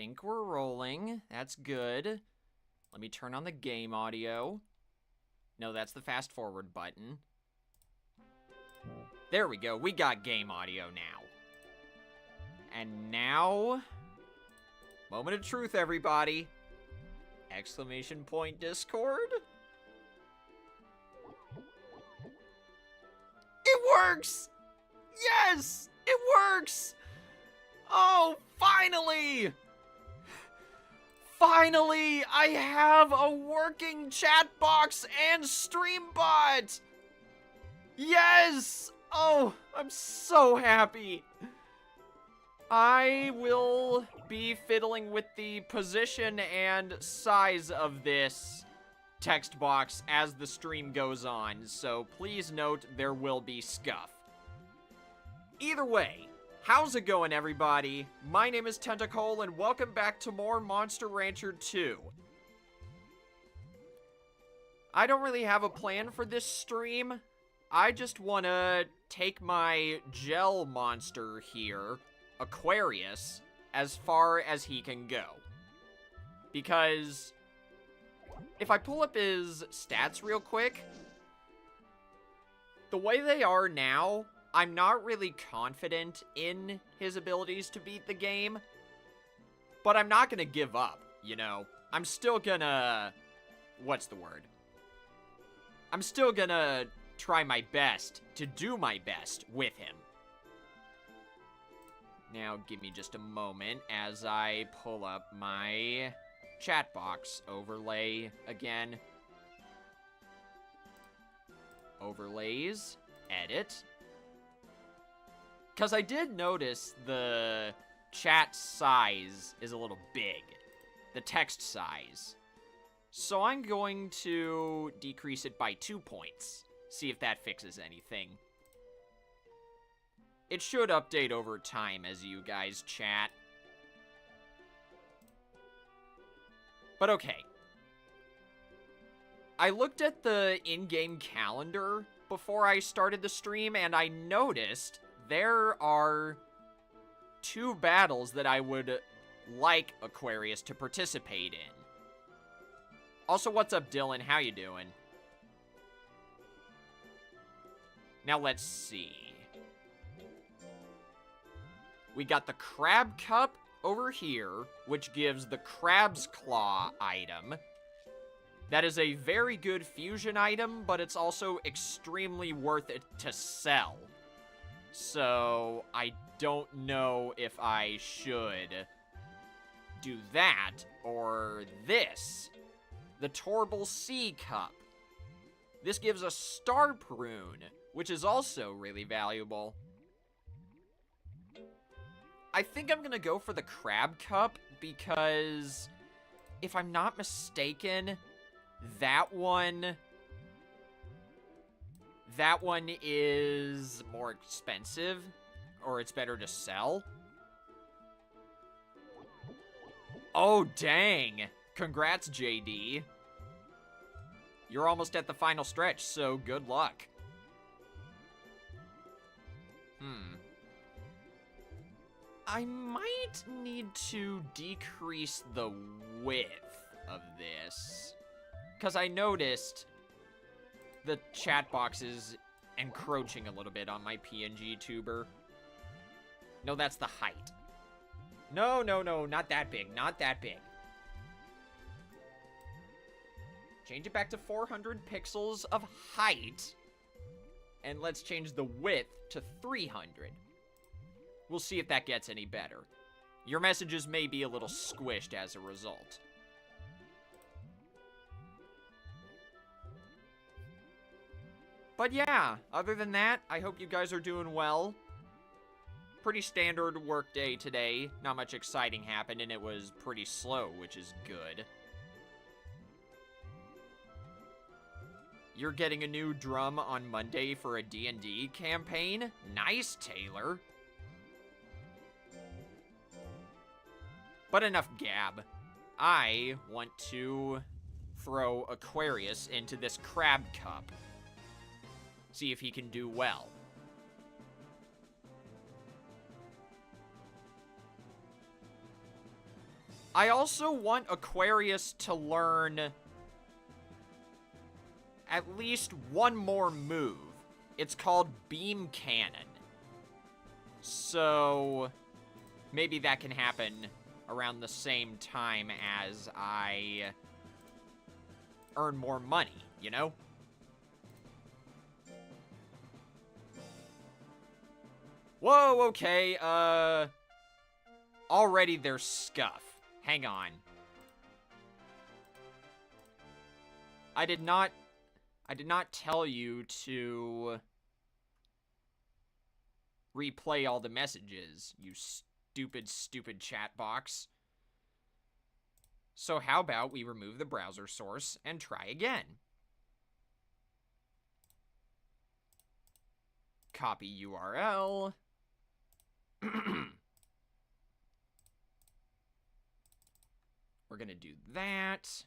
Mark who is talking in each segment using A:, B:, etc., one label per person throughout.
A: think we're rolling. That's good. Let me turn on the game audio. No, that's the fast forward button. There we go. We got game audio now. And now... Moment of truth, everybody. Exclamation point Discord. It works! Yes! It works! Oh, finally! Finally, I have a working chat box and stream bot! Yes! Oh, I'm so happy. I will be fiddling with the position and size of this text box as the stream goes on, so please note there will be scuff. Either way, how's it going, everybody? My name is Tentacle, and welcome back to more Monster Rancher 2. I don't really have a plan for this stream. I just want to take my Jell monster here, Aquarius, as far as he can go. Because if I pull up his stats real quick, the way they are now, I'm not really confident in his abilities to beat the game, but I'm not gonna give up, you know? I'm still gonna... what's the word? I'm still gonna try my best to do my best with him. Now, give me just a moment as I pull up my chat box overlay again. Overlays, edit. Because I did notice the chat size is a little big, the text size. So I'm going to decrease it by 2 points, see if that fixes anything. It should update over time as you guys chat. But okay. I looked at the in-game calendar before I started the stream, and I noticed there are 2 battles that I would like Aquarius to participate in. Also, what's up, Dylan? How you doing? Now, let's see. We got the Crab Cup over here, which gives the Crab's Claw item. That is a very good fusion item, but it's also extremely worth it to sell. So, I don't know if I should do that or this. The Torble Sea Cup. This gives a Star Prune, which is also really valuable. I think I'm gonna go for the Crab Cup because, if I'm not mistaken, that one is more expensive, or it's better to sell. Oh, dang. Congrats, JD. You're almost at the final stretch, so good luck. I might need to decrease the width of this, because I noticed the chat box is encroaching a little bit on my PNG tuber. No, that's the height. No, not that big, not that big. Change it back to 400 pixels of height, and let's change the width to 300. We'll see if that gets any better. Your messages may be a little squished as a result. But yeah, other than that, I hope you guys are doing well. Pretty standard work day today. Not much exciting happened, and it was pretty slow, which is good. You're getting a new drum on Monday for a D&D campaign? Nice, Taylor. But enough gab. I want to throw Aquarius into this Crab Cup. See if he can do well. I also want Aquarius to learn at least one more move. It's called Beam Cannon. So maybe that can happen around the same time as I earn more money, you know? Whoa, okay, already there's Scuff. Hang on. I did not tell you to replay all the messages, you stupid chat box. So how about we remove the browser source and try again? Copy URL. We're gonna do that.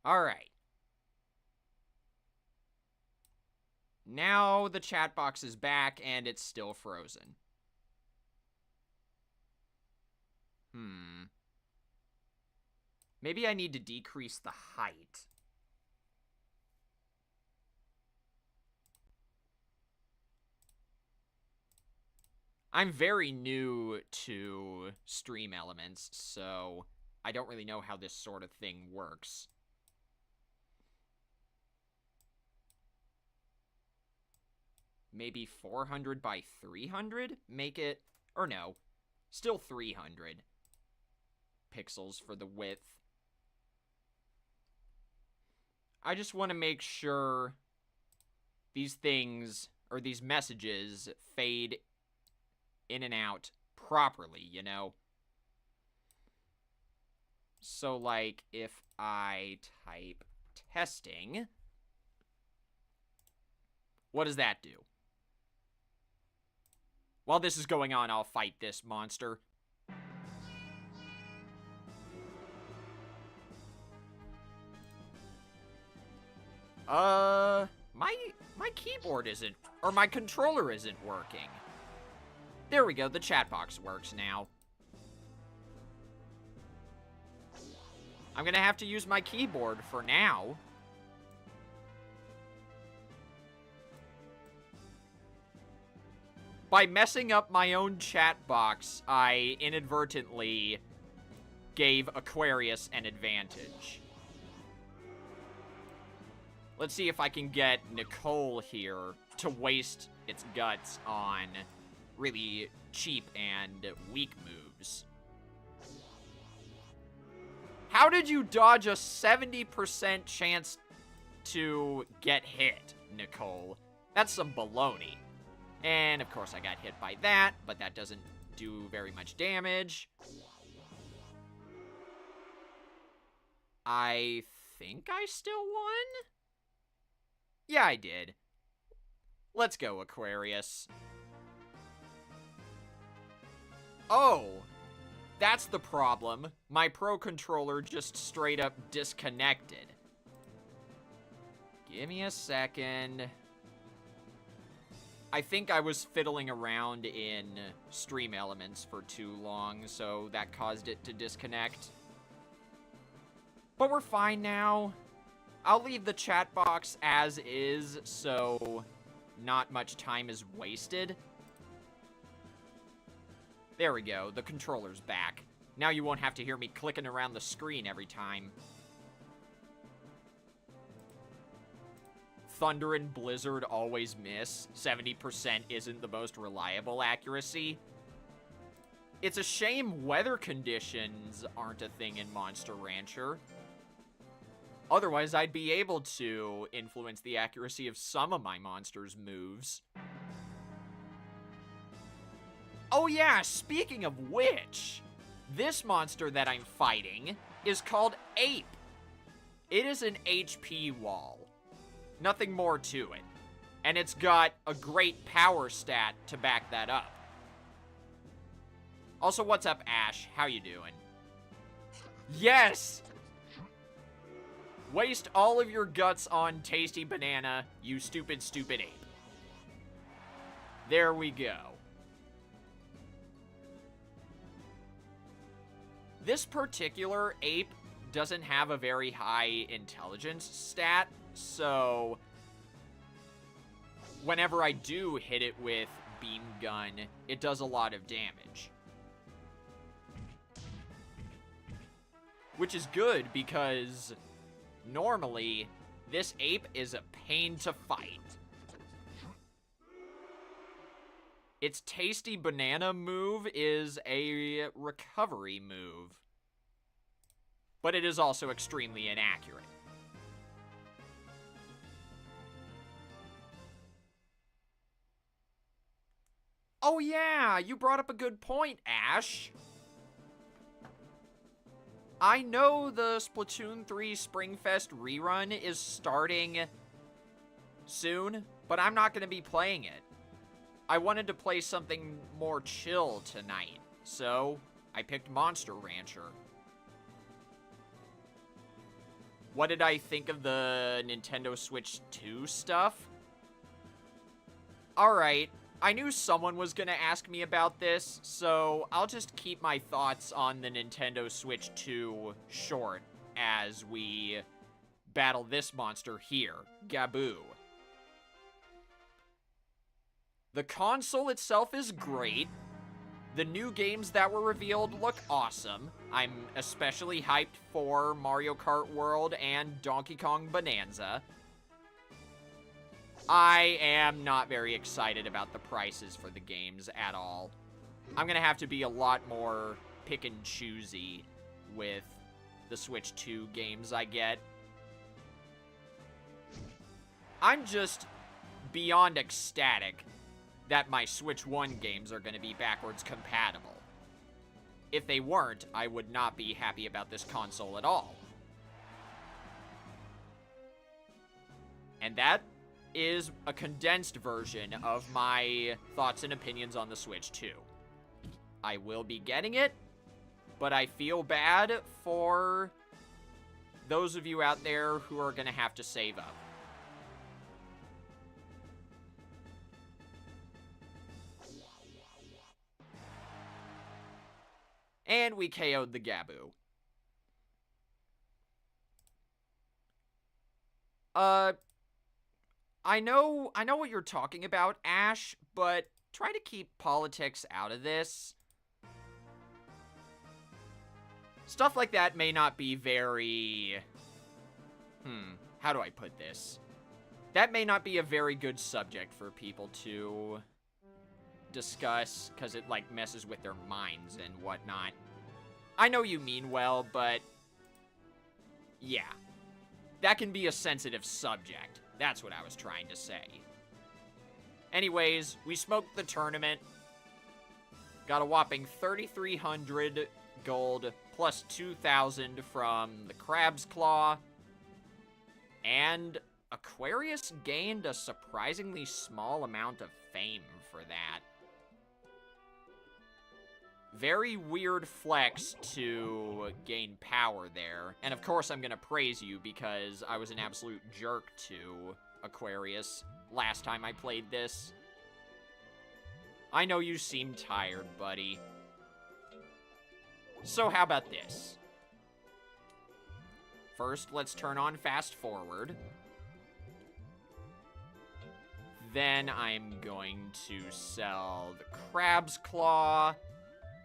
A: Alright. Now the chat box is back and it's still frozen. Maybe I need to decrease the height. I'm very new to Stream Elements, so I don't really know how this sort of thing works. Maybe 400 by 300? Make it... or no. Still 300 pixels for the width. I just want to make sure these things, or these messages, fade in and out properly, you know? So, like, if I type testing, what does that do? While this is going on, I'll fight this monster. My keyboard isn't, or my controller isn't working. There we go, the chat box works now. I'm gonna have to use my keyboard for now. By messing up my own chat box, I inadvertently gave Aquarius an advantage. Let's see if I can get Nicole here to waste its guts on really cheap and weak moves. How did you dodge a 70% chance to get hit, Nicole? That's some baloney. And, of course, I got hit by that, but that doesn't do very much damage. I think I still won? Yeah, I did. Let's go, Aquarius. Oh, that's the problem. My Pro Controller just straight up disconnected. Give me a second. I think I was fiddling around in Stream Elements for too long, so that caused it to disconnect. But we're fine now. I'll leave the chat box as is, so not much time is wasted. There we go, the controller's back. Now you won't have to hear me clicking around the screen every time. Thunder and Blizzard always miss. 70% isn't the most reliable accuracy. It's a shame weather conditions aren't a thing in Monster Rancher. Otherwise, I'd be able to influence the accuracy of some of my monsters' moves. Oh yeah, speaking of which, this monster that I'm fighting is called Ape. It is an HP wall. Nothing more to it. And it's got a great power stat to back that up. Also, what's up, Ash? How you doing? Yes! Waste all of your guts on Tasty Banana, you stupid ape. There we go. This particular ape doesn't have a very high intelligence stat, so whenever I do hit it with beam gun, it does a lot of damage. Which is good because normally this ape is a pain to fight. Its tasty banana move is a recovery move, but it is also extremely inaccurate. Oh yeah, you brought up a good point, Ash. I know the Splatoon 3 Springfest rerun is starting soon, but I'm not going to be playing it. I wanted to play something more chill tonight, so I picked Monster Rancher. What did I think of the Nintendo Switch 2 stuff? Alright, I knew someone was gonna ask me about this, so I'll just keep my thoughts on the Nintendo Switch 2 short as we battle this monster here, Gaboo. The console itself is great. The new games that were revealed look awesome. I'm especially hyped for Mario Kart World and Donkey Kong Bonanza. I am not very excited about the prices for the games at all. I'm gonna have to be a lot more pick and choosy with the Switch 2 games I get. I'm just beyond ecstatic that my Switch 1 games are gonna be backwards compatible. If they weren't, I would not be happy about this console at all. And that is a condensed version of my thoughts and opinions on the Switch 2. I will be getting it, but I feel bad for those of you out there who are gonna have to save up. And we KO'd the Gaboo. I know what you're talking about, Ash, but try to keep politics out of this. Stuff like that may not be very... how do I put this? That may not be a very good subject for people to discuss, because it, like, messes with their minds and whatnot. I know you mean well, but... yeah. That can be a sensitive subject. That's what I was trying to say. Anyways, we smoked the tournament. Got a whopping 3,300 gold plus 2,000 from the Crab's Claw. And Aquarius gained a surprisingly small amount of fame for that. Very weird flex to gain power there. And of course I'm gonna praise you because I was an absolute jerk to Aquarius last time I played this. I know you seem tired, buddy. So how about this? First, let's turn on fast forward. Then I'm going to sell the Crab's Claw.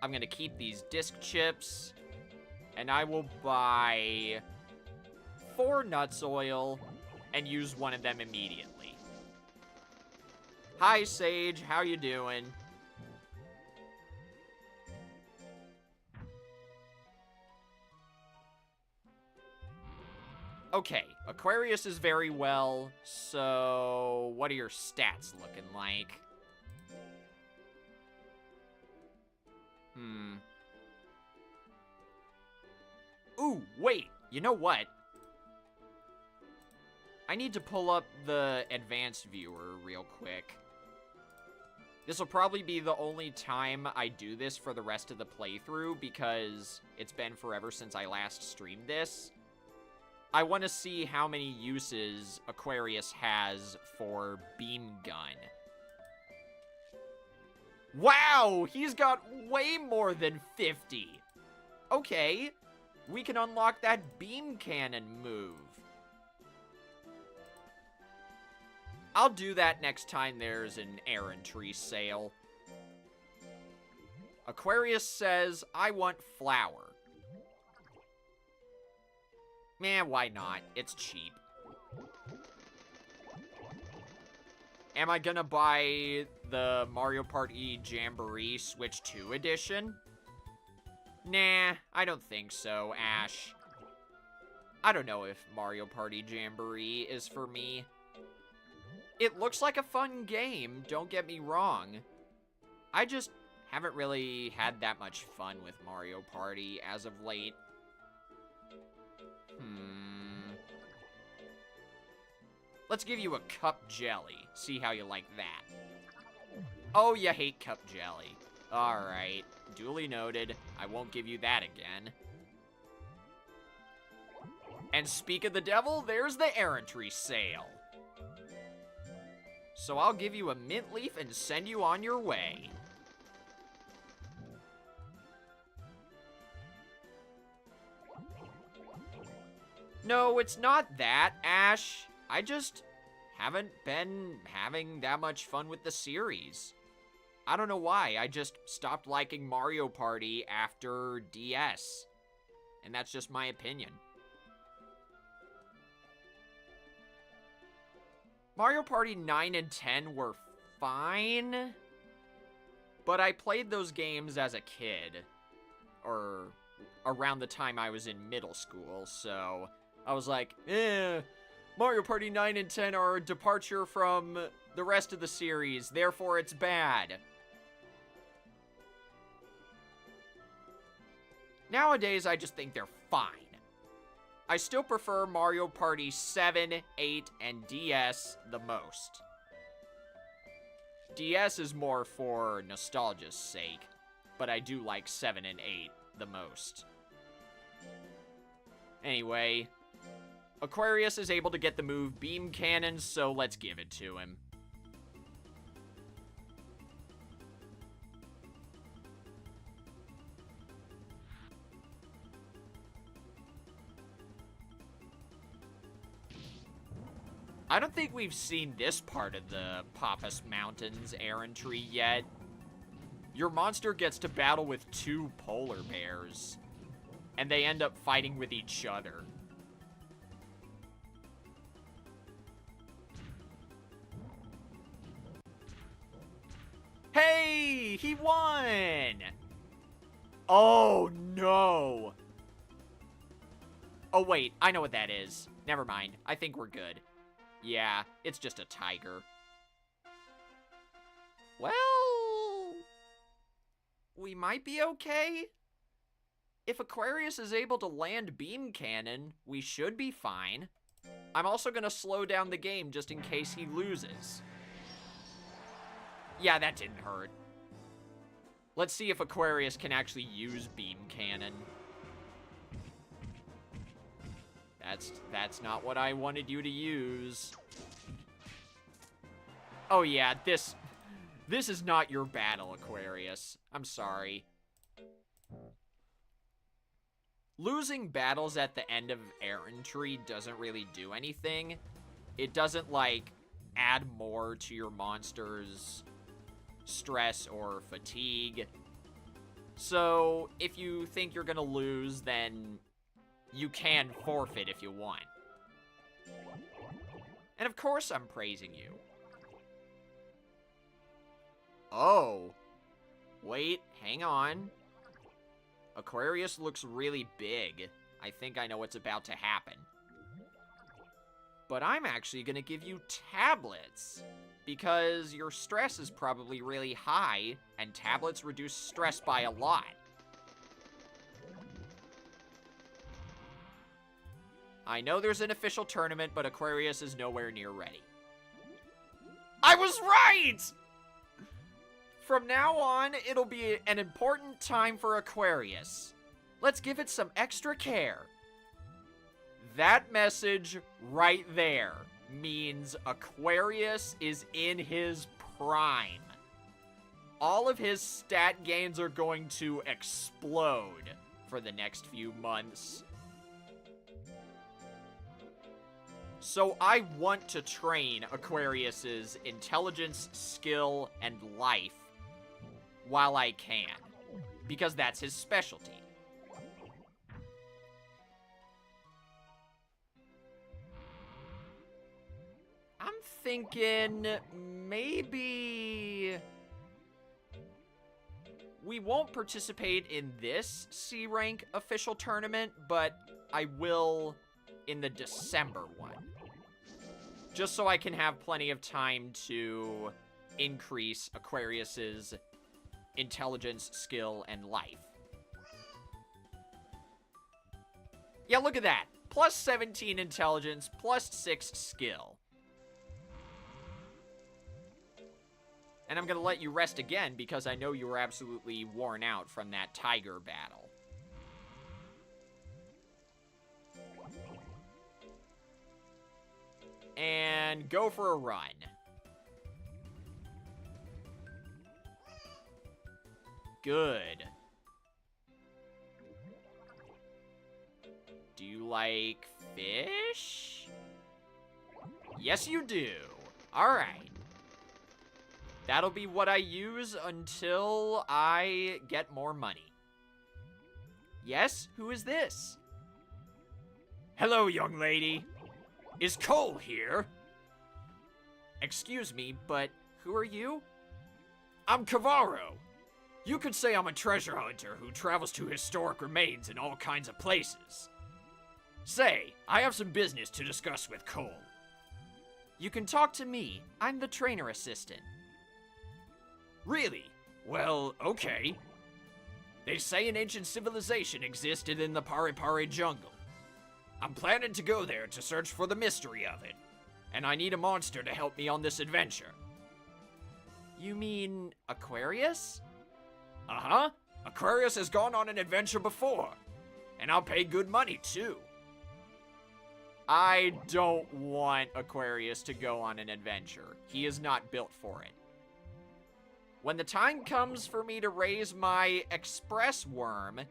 A: I'm going to keep these disc chips, and I will buy 4 nuts oil and use one of them immediately. Hi, Sage. How you doing? Okay, Aquarius is very well, so what are your stats looking like? Ooh, wait, you know what? I need to pull up the advanced viewer real quick. This will probably be the only time I do this for the rest of the playthrough because it's been forever since I last streamed this. I want to see how many uses Aquarius has for Beam Gun. Wow, he's got way more than 50. Okay, we can unlock that beam cannon move. I'll do that next time there's an errantry sale. Aquarius says, I want flour. Man, why not? It's cheap. Am I gonna buy the Mario Party Jamboree Switch 2 edition? Nah, I don't think so, Ash. I don't know if Mario Party Jamboree is for me. It looks like a fun game, don't get me wrong. I just haven't really had that much fun with Mario Party as of late. Let's give you a cup jelly. See how you like that. Oh, you hate cup jelly. Alright, duly noted. I won't give you that again. And speak of the devil, there's the errantry sale. So I'll give you a mint leaf and send you on your way. No, it's not that, Ash. I just haven't been having that much fun with the series. I don't know why, I just stopped liking Mario Party after DS. And that's just my opinion. Mario Party 9 and 10 were fine, but I played those games as a kid, or around the time I was in middle school, so I was like, Mario Party 9 and 10 are a departure from the rest of the series, therefore it's bad. Nowadays, I just think they're fine. I still prefer Mario Party 7, 8, and DS the most. DS is more for nostalgia's sake, but I do like 7 and 8 the most. Anyway, Aquarius is able to get the move Beam Cannon, so let's give it to him. I don't think we've seen this part of the Pappas Mountains errantry yet. Your monster gets to battle with 2 polar bears, and they end up fighting with each other. Hey, he won! Oh, no. Oh, wait, I know what that is. Never mind, I think we're good. Yeah, it's just a tiger. Well, we might be okay. If Aquarius is able to land Beam Cannon, we should be fine. I'm also gonna slow down the game just in case he loses. Yeah, that didn't hurt. Let's see if Aquarius can actually use Beam Cannon. That's not what I wanted you to use. Oh yeah, this is not your battle, Aquarius. I'm sorry. Losing battles at the end of errantry doesn't really do anything. It doesn't, like, add more to your monster's stress or fatigue. So, if you think you're gonna lose, then you can forfeit if you want. And of course I'm praising you. Oh. Wait, hang on. Aquarius looks really big. I think I know what's about to happen. But I'm actually gonna give you tablets, because your stress is probably really high, and tablets reduce stress by a lot. I know there's an official tournament, but Aquarius is nowhere near ready. I was right! From now on, it'll be an important time for Aquarius. Let's give it some extra care. That message right there means Aquarius is in his prime. All of his stat gains are going to explode for the next few months. So I want to train Aquarius's intelligence, skill, and life while I can, because that's his specialty. I'm thinking maybe we won't participate in this C rank official tournament, but I will in the December one. Just so I can have plenty of time to increase Aquarius's intelligence, skill, and life. Yeah, look at that. Plus 17 intelligence, plus 6 skill. And I'm gonna let you rest again because I know you were absolutely worn out from that tiger battle. And go for a run. Good. Do you like fish? Yes, you do. Alright. That'll be what I use until I get more money. Yes? Who is this? Hello, young lady. Is Cole here? Excuse me, but who are you? I'm Cavaro. You could say I'm a treasure hunter who travels to historic remains in all kinds of places. Say, I have some business to discuss with Cole. You can talk to me. I'm the trainer assistant. Really? Well, okay. They say an ancient civilization existed in the Pare Pare jungle. I'm planning to go there to search for the mystery of it, and I need a monster to help me on this adventure. You mean Aquarius? Uh-huh. Aquarius has gone on an adventure before, and I'll pay good money, too. I don't want Aquarius to go on an adventure. He is not built for it. When the time comes for me to raise my express worm,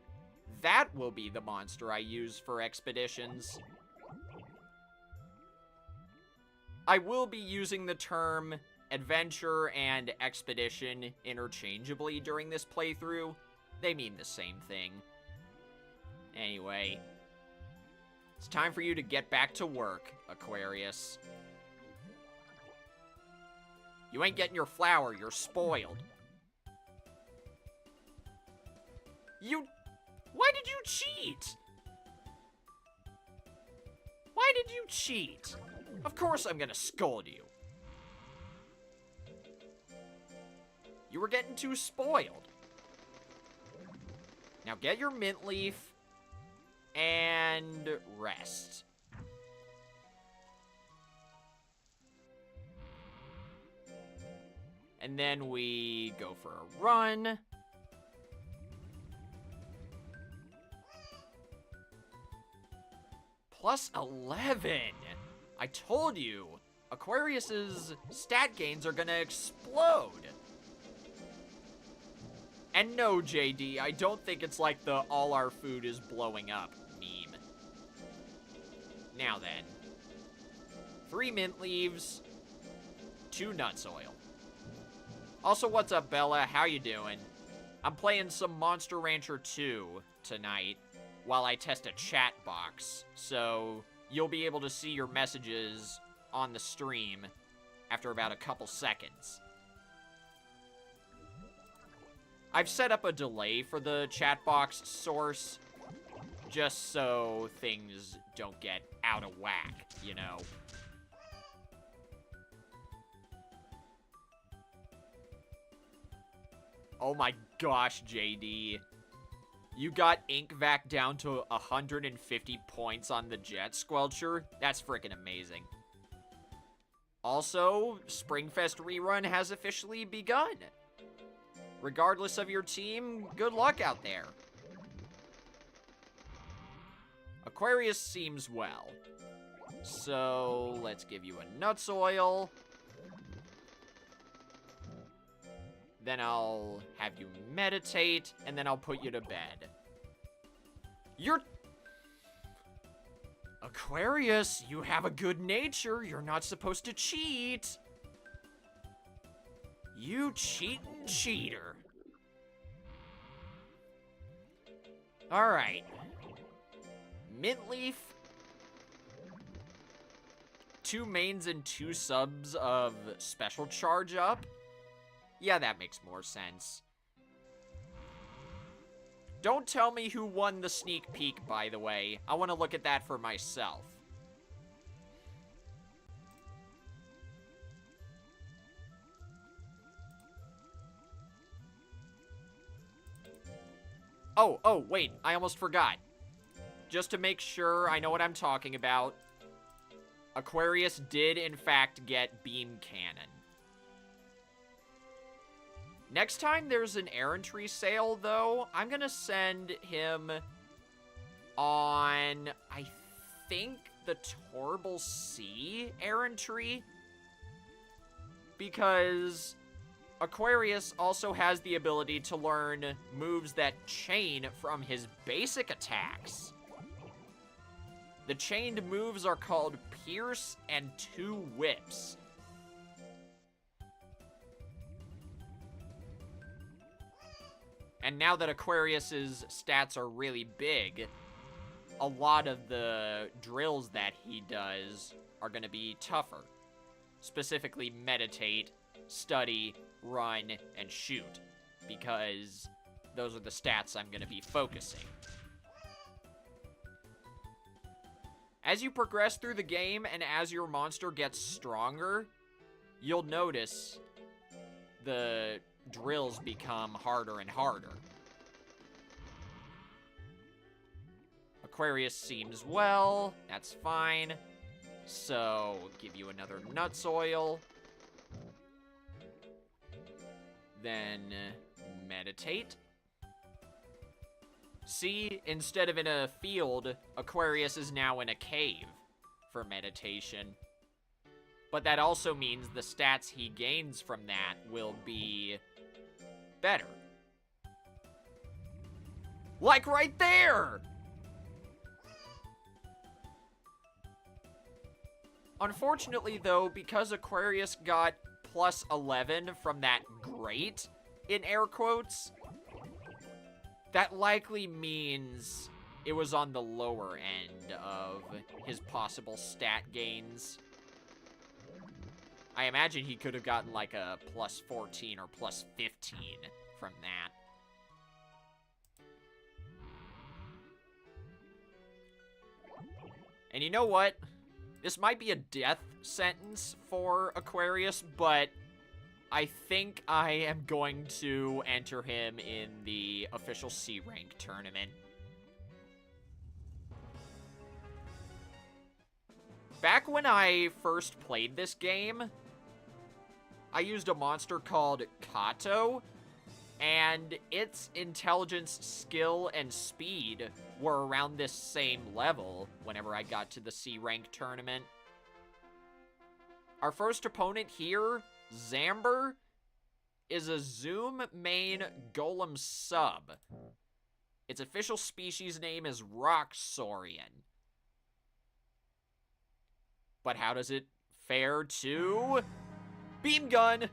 A: that will be the monster I use for expeditions. I will be using the term adventure and expedition interchangeably during this playthrough. They mean the same thing. Anyway, it's time for you to get back to work, Aquarius. You ain't getting your flower, you're spoiled. Why did you cheat? Why did you cheat? Of course I'm gonna scold you. You were getting too spoiled. Now get your mint leaf and rest. And then we go for a run. Plus 11. I told you, Aquarius's stat gains are gonna explode. And no, JD, I don't think it's like the all our food is blowing up meme. Now then. 3 mint leaves, 2 nuts oil. Also, what's up, Bella? How you doing? I'm playing some Monster Rancher 2 tonight while I test a chat box, so you'll be able to see your messages on the stream after about a couple seconds. I've set up a delay for the chat box source just so things don't get out of whack, you know? Oh my gosh, JD. You got Ink Vac down to 150 points on the Jet Squelcher? That's freaking amazing. Also, Springfest Rerun has officially begun. Regardless of your team, good luck out there. Aquarius seems well. So, let's give you a nuts oil. Then I'll have you meditate, and then I'll put you to bed. You're... Aquarius, you have a good nature. You're not supposed to cheat. You cheatin' cheater. Alright. Mint leaf. 2 mains and 2 subs of special charge up. Yeah, that makes more sense. Don't tell me who won the sneak peek, by the way. I want to look at that for myself. Oh, wait, I almost forgot. Just to make sure I know what I'm talking about, Aquarius did, in fact, get Beam Cannon. Next time there's an errantry sale, though, I'm gonna send him on, I think, the Torble Sea errantry. Because Aquarius also has the ability to learn moves that chain from his basic attacks. The chained moves are called Pierce and 2 Whips. And now that Aquarius's stats are really big, a lot of the drills that he does are going to be tougher. Specifically, meditate, study, run, and shoot. Because those are the stats I'm going to be focusing. As you progress through the game and as your monster gets stronger, you'll notice the drills become harder and harder. Aquarius seems well. That's fine. So, give you another nuts oil. Then, meditate. See, instead of in a field, Aquarius is now in a cave for meditation. But that also means the stats he gains from that will be better. Like right there! Unfortunately, though, because Aquarius got plus 11 from that great, in air quotes, that likely means it was on the lower end of his possible stat gains. I imagine he could have gotten like a plus 14 or plus 15 from that. And you know what? This might be a death sentence for Aquarius, but I think I am going to enter him in the official C rank tournament. Back when I first played this game, I used a monster called Kato, and its intelligence, skill, and speed were around this same level whenever I got to the C rank tournament. Our first opponent here, Zamber, is a Zoom main Golem sub. Its official species name is Rock Saurian. But how does it fare to Beam Gun?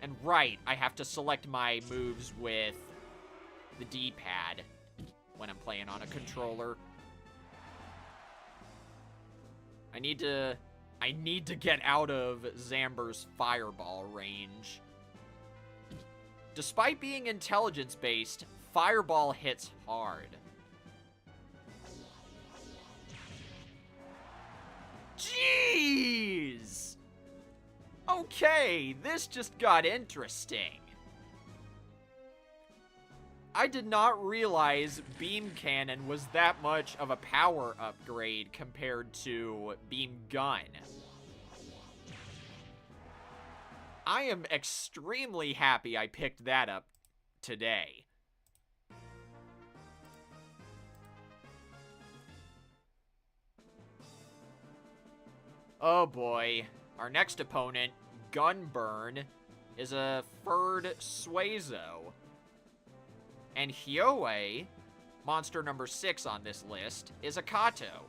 A: And right, I have to select my moves with the D-pad when I'm playing on a controller. I need to get out of Zamber's fireball range. Despite being intelligence-based, fireball hits hard. Jeez! Okay, this just got interesting. I did not realize Beam Cannon was that much of a power upgrade compared to Beam Gun. I am extremely happy I picked that up today. Oh boy. Our next opponent, Gunburn, is a furred Suezo. And Hyoe, monster number 6 on this list, is a Kato.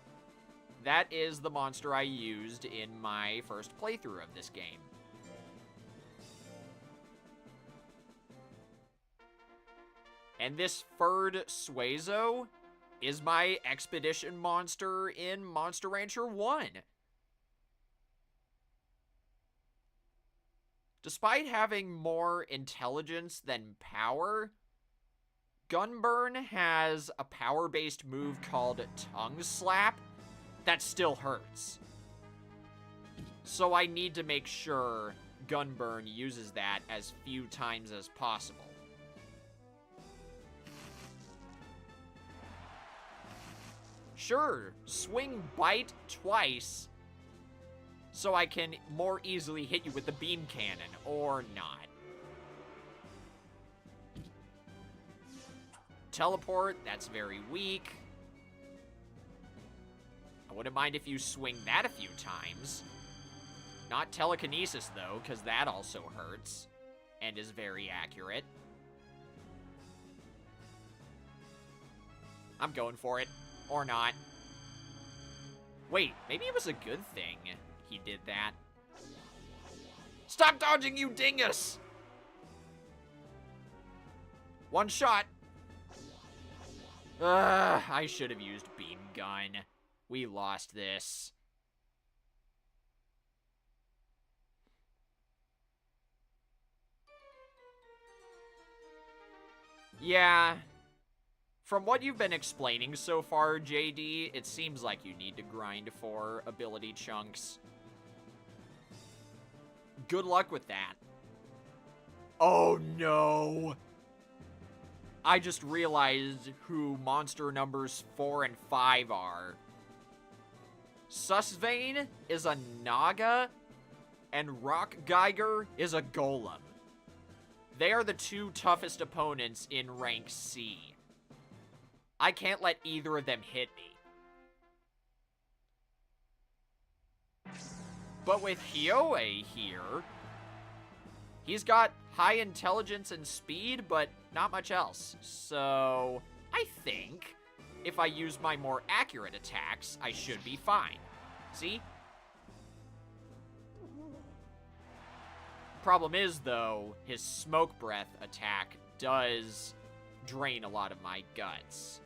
A: That is the monster I used in my first playthrough of this game. And this furred Suezo is my expedition monster in Monster Rancher 1. Despite having more intelligence than power, Gunburn has a power-based move called Tongue Slap that still hurts. So I need to make sure Gunburn uses that as few times as possible. Sure, swing Bite twice so I can more easily hit you with the beam cannon, or not. Teleport, that's very weak. I wouldn't mind if you swing that a few times. Not telekinesis, though, because that also hurts and is very accurate. I'm going for it. Or not. Wait, maybe it was a good thing he did that. Stop dodging, you dingus! One shot. I should have used beam gun. We lost this. Yeah. From what you've been explaining so far, JD, it seems like you need to grind for ability chunks. Good luck with that. Oh no! I just realized who monster numbers 4 and 5 are. Susvane is a Naga, and Rock Geiger is a Golem. They are the 2 toughest opponents in rank C. I can't let either of them hit me. But with Hyoe here, he's got high intelligence and speed, but not much else. So, I think if I use my more accurate attacks, I should be fine. See? Problem is, though, his smoke breath attack does drain a lot of my guts.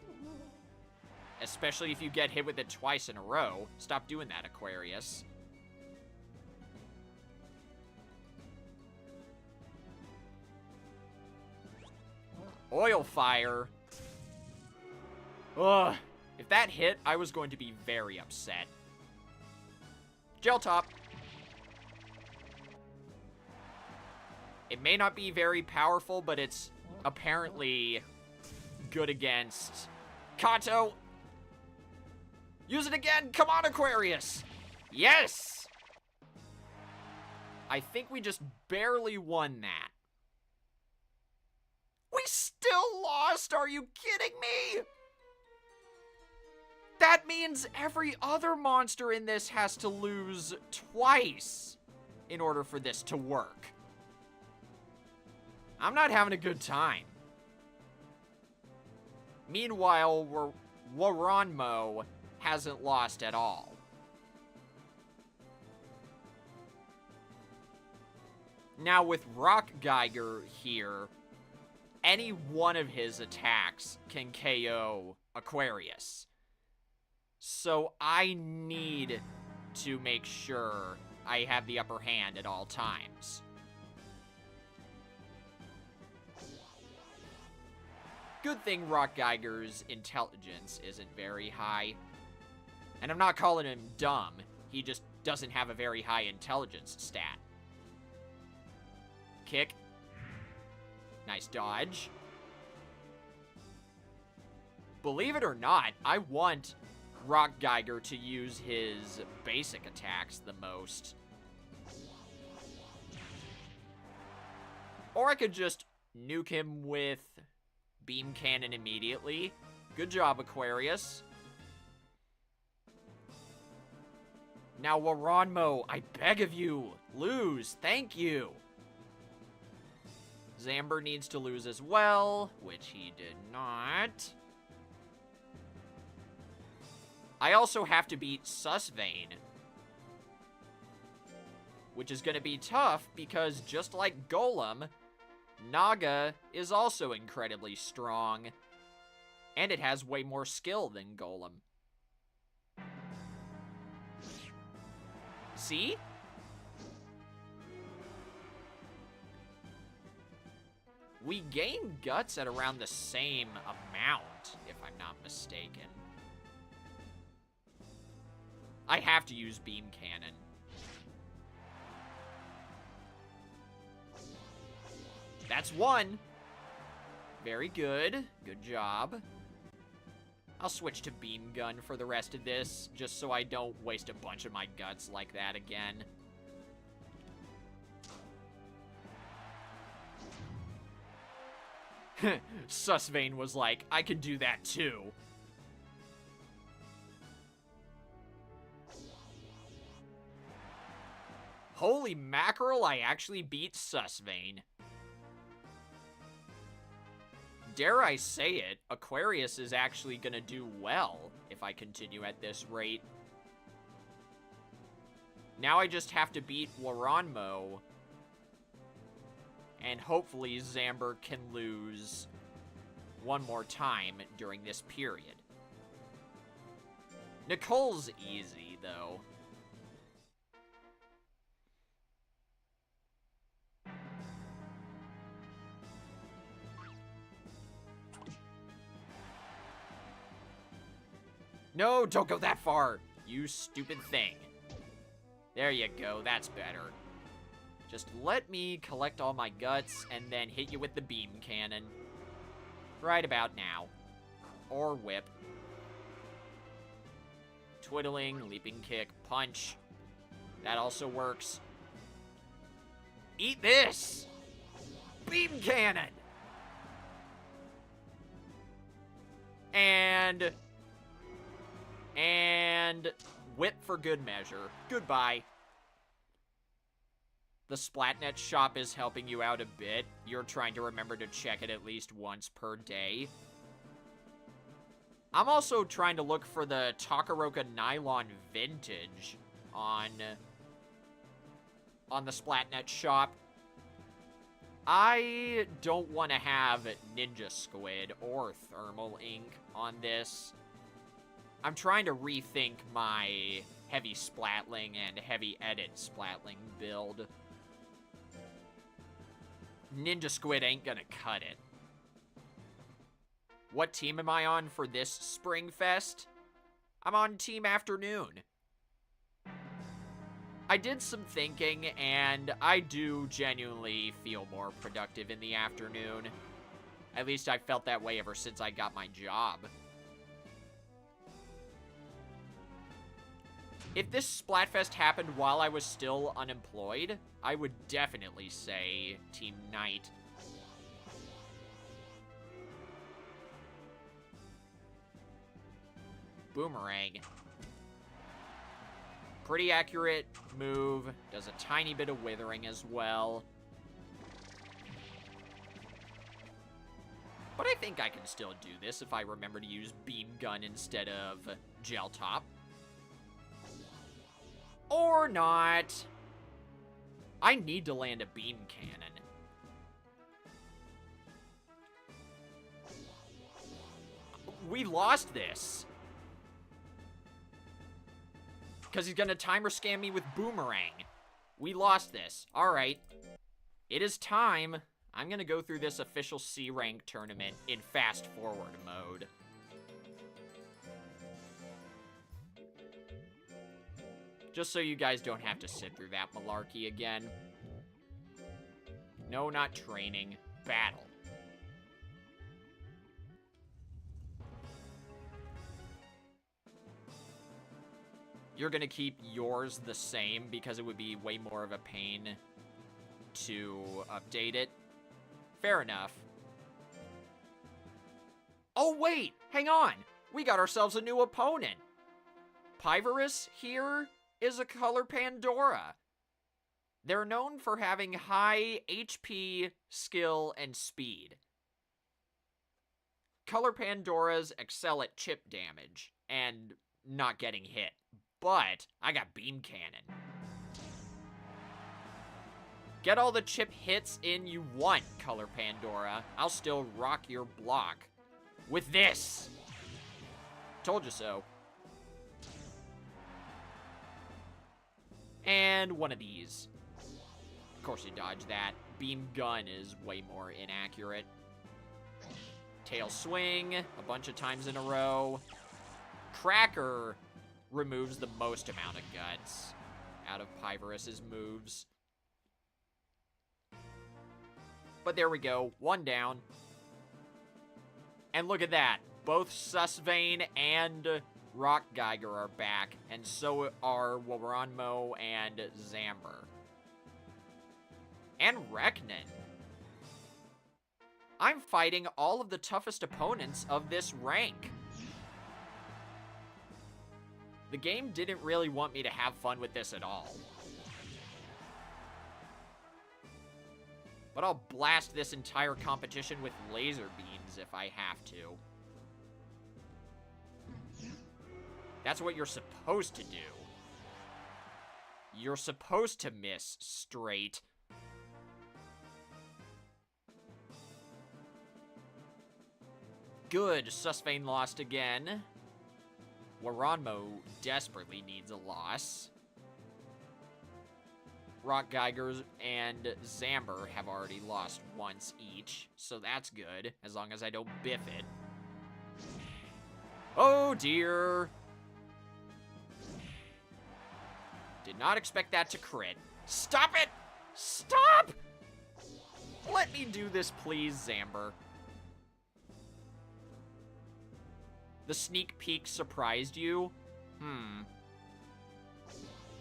A: Especially if you get hit with it twice in a row. Stop doing that, Aquarius. Oil Fire. Ugh. If that hit, I was going to be very upset. Gel Top. It may not be very powerful, but it's apparently good against Kato. Use it again! Come on, Aquarius! Yes! I think we just barely won that. We still lost! Are you kidding me? That means every other monster in this has to lose twice in order for this to work. I'm not having a good time. Meanwhile, Waranmo hasn't lost at all. Now with Rock Geiger here, any one of his attacks can KO Aquarius. So I need to make sure I have the upper hand at all times. Good thing Rock Geiger's intelligence isn't very high. And I'm not calling him dumb, he just doesn't have a very high intelligence stat. Kick. Nice dodge. Believe it or not, I want Rock Geiger to use his basic attacks the most. Or I could just nuke him with beam cannon immediately. Good job, Aquarius. Now, Waranmo, I beg of you, lose. Thank you. Zamber needs to lose as well, which he did not. I also have to beat Susvane, which is going to be tough because just like Golem, Naga is also incredibly strong, and it has way more skill than Golem. See? We gain guts at around the same amount, if I'm not mistaken. I have to use Beam Cannon. That's one. Very good. Good job. I'll switch to Beam Gun for the rest of this, just so I don't waste a bunch of my guts like that again. Susvane was like, I can do that too. Holy mackerel, I actually beat Susvane. Dare I say it, Aquarius is actually gonna do well if I continue at this rate. Now I just have to beat Waranmo, and hopefully Zamber can lose one more time during this period. Nicole's easy, though. No, don't go that far, you stupid thing. There you go, that's better. Just let me collect all my guts and then hit you with the beam cannon. Right about now. Or whip. Twiddling, leaping kick, punch. That also works. Eat this! Beam cannon! And whip for good measure. Goodbye. The Splatnet shop is helping you out a bit. You're trying to remember to check it at least once per day. I'm also trying to look for the Takaroka Nylon Vintage on the Splatnet shop. I don't want to have Ninja Squid or Thermal Ink on this. I'm trying to rethink my heavy splatling and heavy edit splatling build. Ninja Squid ain't gonna cut it. What team am I on for this Spring Fest? I'm on Team Afternoon. I did some thinking, and I do genuinely feel more productive in the afternoon. At least I felt that way ever since I got my job. If this Splatfest happened while I was still unemployed, I would definitely say Team Night. Boomerang. Pretty accurate move. Does a tiny bit of withering as well. But I think I can still do this if I remember to use Beam Gun instead of Gel Top. Or not. I need to land a beam cannon. We lost this. Because he's going to timer scam me with Boomerang. We lost this. Alright. It is time. I'm going to go through this official C rank tournament in fast forward mode. Just so you guys don't have to sit through that malarkey again. No, not training. Battle. You're gonna keep yours the same because it would be way more of a pain to update it. Fair enough. Oh, wait! Hang on! We got ourselves a new opponent! Pyvorus here is a color Pandora. They're known for having high HP, skill, and speed. Color Pandoras excel at chip damage and not getting hit, but I got Beam Cannon. Get all the chip hits in you want, Color Pandora. I'll still rock your block. With this! Told you so. And one of these. Of course you dodge that. Beam Gun is way more inaccurate. Tail Swing, a bunch of times in a row. Cracker removes the most amount of guts out of Pyvorus's moves. But there we go, one down. And look at that, both Susvane and Rock Geiger are back, and so are Waranmo and Zamber. And Reknin. I'm fighting all of the toughest opponents of this rank. The game didn't really want me to have fun with this at all. But I'll blast this entire competition with laser beams if I have to. That's what you're supposed to do. You're supposed to miss straight. Good, Susvane lost again. Waranmo desperately needs a loss. Rock Geigers and Zamber have already lost once each, so that's good, as long as I don't biff it. Oh dear! Did not expect that to crit. Stop it! Stop! Let me do this, please, Zamber. The sneak peek surprised you?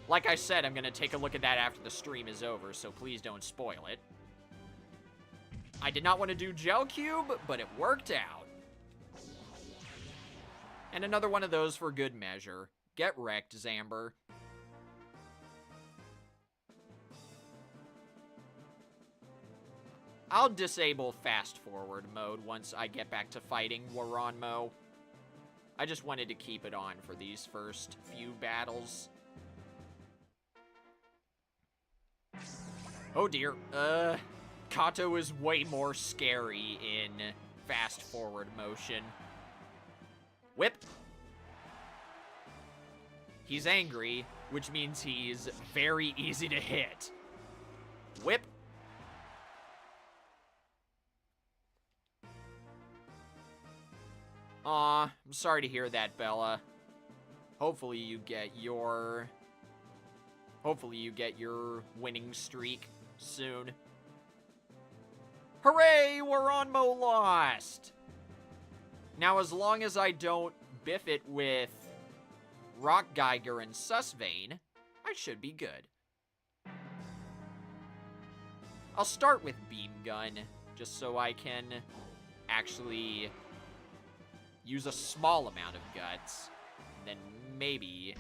A: Like I said, I'm gonna take a look at that after the stream is over, so please don't spoil it. I did not want to do Jell Cube, but it worked out. And another one of those for good measure. Get wrecked, Zamber. I'll disable fast forward mode once I get back to fighting Waranmo. I just wanted to keep it on for these first few battles. Oh dear, Kato is way more scary in fast forward motion. Whip. He's angry, which means he's very easy to hit. Whip. Aw, I'm sorry to hear that, Bella. Hopefully you get your winning streak soon. Hooray, Waranmo lost! Now, as long as I don't biff it with Rock Geiger and Susvane, I should be good. I'll start with Beam Gun, just so I can actually use a small amount of guts. Then maybe...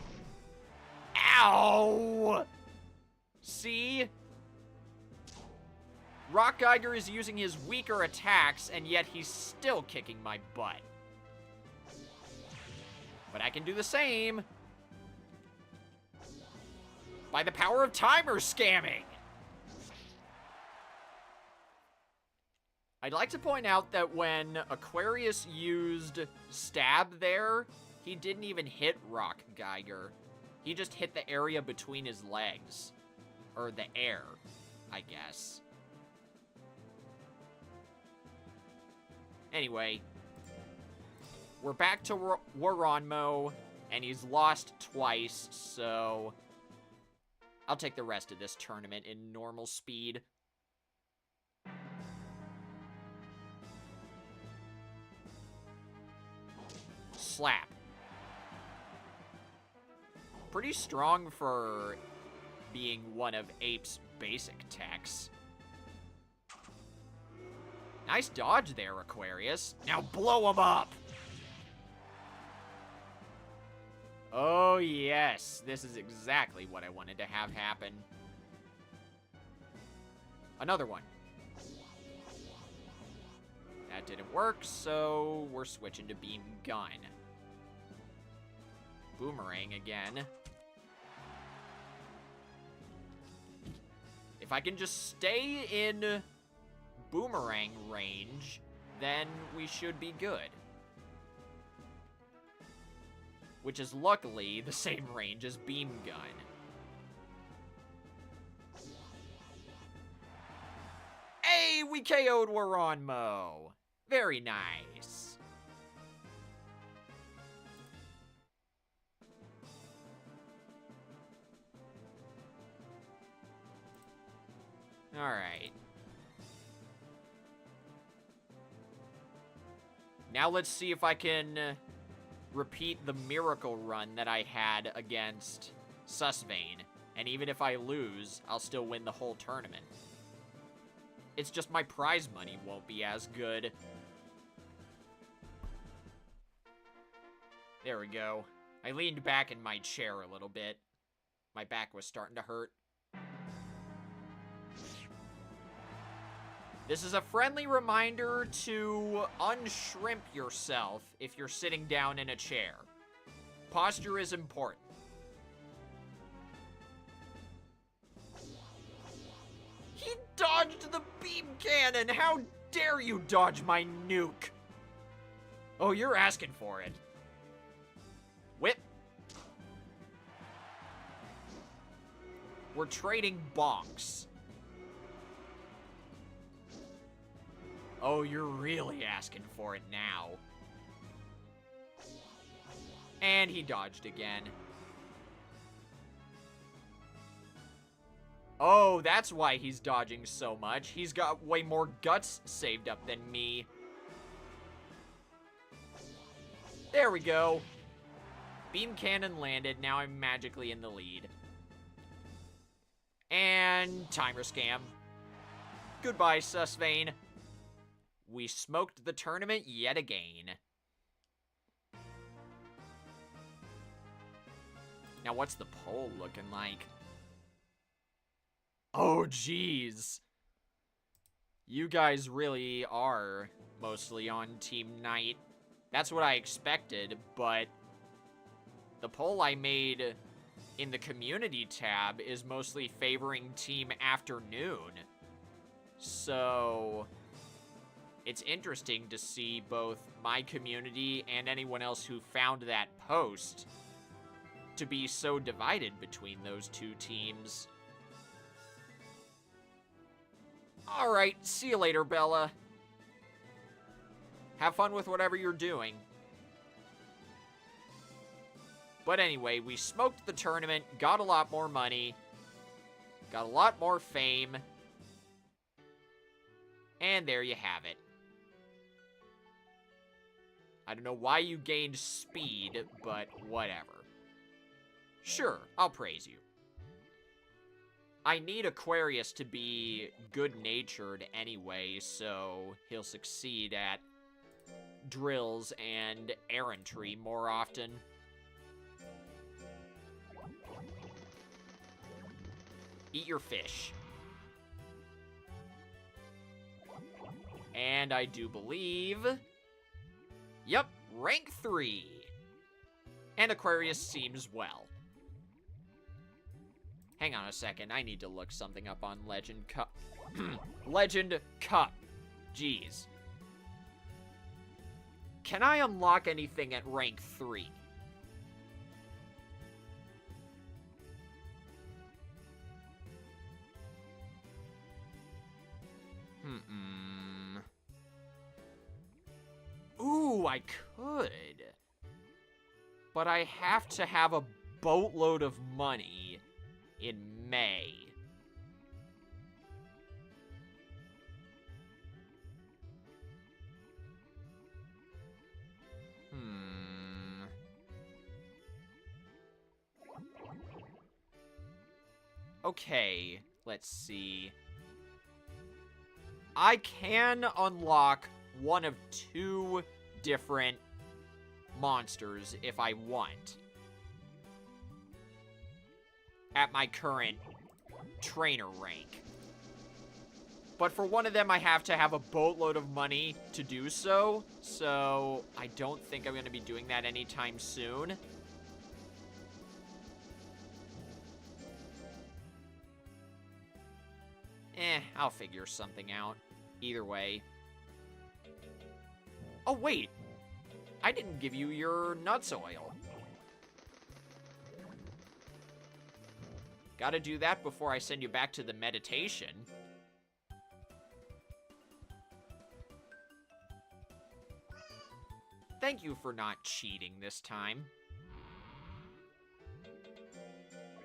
A: Ow! See? Rock Geiger is using his weaker attacks, and yet he's still kicking my butt. But I can do the same. By the power of timer scamming! I'd like to point out that when Aquarius used Stab there, he didn't even hit Rock Geiger. He just hit the area between his legs. Or the air, I guess. Anyway, we're back to Waranmo, and he's lost twice, so I'll take the rest of this tournament in normal speed. Slap. Pretty strong for being one of Ape's basic techs. Nice dodge there, Aquarius. Now blow him up! Oh yes, this is exactly what I wanted to have happen. Another one. That didn't work, so we're switching to beam gun. Boomerang again. If I can just stay in boomerang range, then we should be good. Which is luckily the same range as beam gun. Hey, we KO'd Waronmo. Very nice. Alright. Now let's see if I can repeat the miracle run that I had against Susvane. And even if I lose, I'll still win the whole tournament. It's just my prize money won't be as good. There we go. I leaned back in my chair a little bit. My back was starting to hurt. This is a friendly reminder to unshrimp yourself if you're sitting down in a chair. Posture is important. He dodged the beam cannon! How dare you dodge my nuke? Oh, you're asking for it. Whip. We're trading bonks. Oh, you're really asking for it now. And he dodged again. Oh, that's why he's dodging so much. He's got way more guts saved up than me. There we go. Beam cannon landed. Now I'm magically in the lead. And timer scam. Goodbye, Susvane. We smoked the tournament yet again. Now, what's the poll looking like? Oh, jeez. You guys really are mostly on Team Night. That's what I expected, but the poll I made in the community tab is mostly favoring Team Afternoon. So it's interesting to see both my community and anyone else who found that post to be so divided between those two teams. Alright, see you later, Bella. Have fun with whatever you're doing. But anyway, we smoked the tournament, got a lot more money, got a lot more fame, and there you have it. I don't know why you gained speed, but whatever. Sure, I'll praise you. I need Aquarius to be good-natured anyway, so he'll succeed at drills and errantry more often. Eat your fish. And I do believe... Yep, rank 3. And Aquarius seems well. Hang on a second, I need to look something up on Legend Cup. Legend Cup. Jeez. Can I unlock anything at rank 3? Ooh, I could. But I have to have a boatload of money in May. Okay, let's see. I can unlock one of 2 different monsters if I want. At my current trainer rank. But for one of them, I have to have a boatload of money to do so. So I don't think I'm going to be doing that anytime soon. I'll figure something out. Either way. Oh, wait. I didn't give you your nuts oil. Gotta do that before I send you back to the meditation. Thank you for not cheating this time.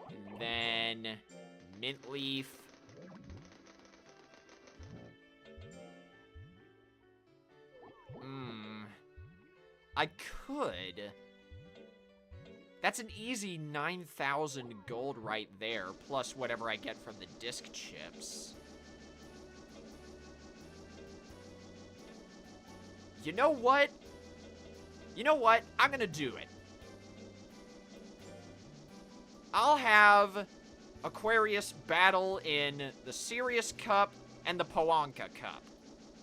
A: And then mint leaf. I could. That's an easy 9,000 gold right there, plus whatever I get from the disc chips. You know what? You know what? I'm gonna do it. I'll have Aquarius battle in the Sirius Cup and the Poanka Cup,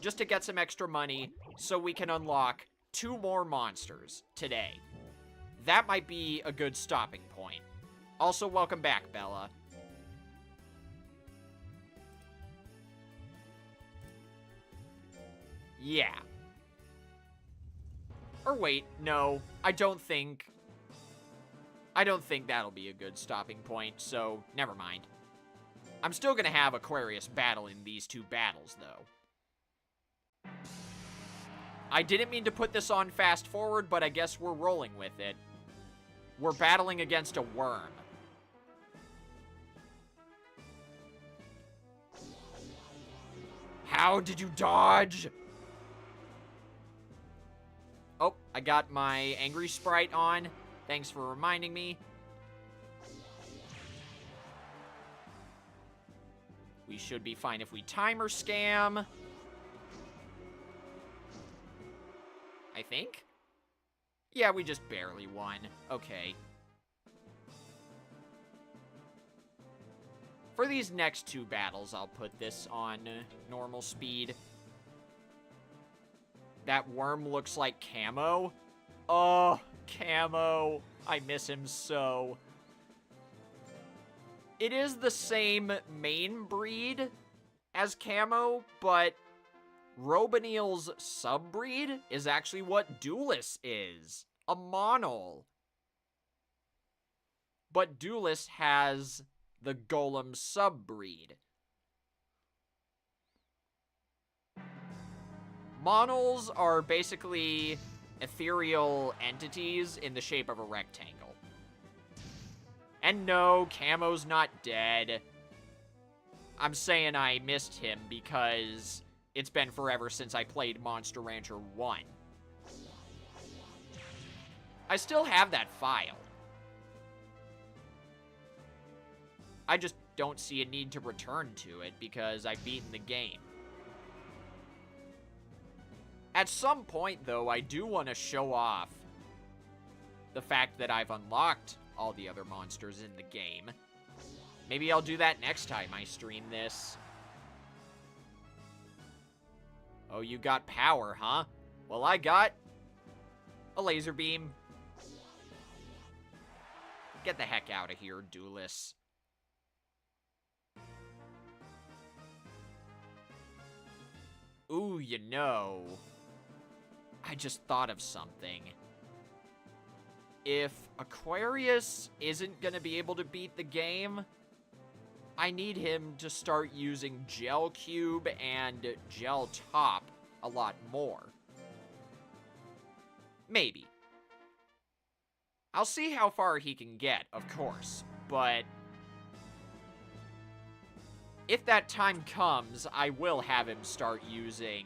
A: just to get some extra money so we can unlock 2 more monsters today. That might be a good stopping point. Also, welcome back, Bella. Yeah. Or wait, no, I don't think that'll be a good stopping point, so never mind. I'm still gonna have Aquarius battle in these 2 battles, though. I didn't mean to put this on fast forward, but I guess we're rolling with it. We're battling against a worm. How did you dodge? Oh, I got my angry sprite on. Thanks for reminding me. We should be fine if we timer scam. I think? Yeah, we just barely won. Okay. For these next 2 battles, I'll put this on normal speed. That worm looks like Camo. Oh, Camo. I miss him so. It is the same main breed as Camo, but Roboneal's subbreed is actually what Duelist is. A monol. But Duelist has the Golem subbreed. Monols are basically ethereal entities in the shape of a rectangle. And no, Camo's not dead. I'm saying I missed him because it's been forever since I played Monster Rancher 1. I still have that file. I just don't see a need to return to it because I've beaten the game. At some point, though, I do want to show off the fact that I've unlocked all the other monsters in the game. Maybe I'll do that next time I stream this. Oh, you got power, huh? Well, I got a laser beam. Get the heck out of here, Duelist. Ooh, you know, I just thought of something. If Aquarius isn't gonna be able to beat the game, I need him to start using Jell Cube and Jell Top a lot more. Maybe. I'll see how far he can get, of course, but if that time comes, I will have him start using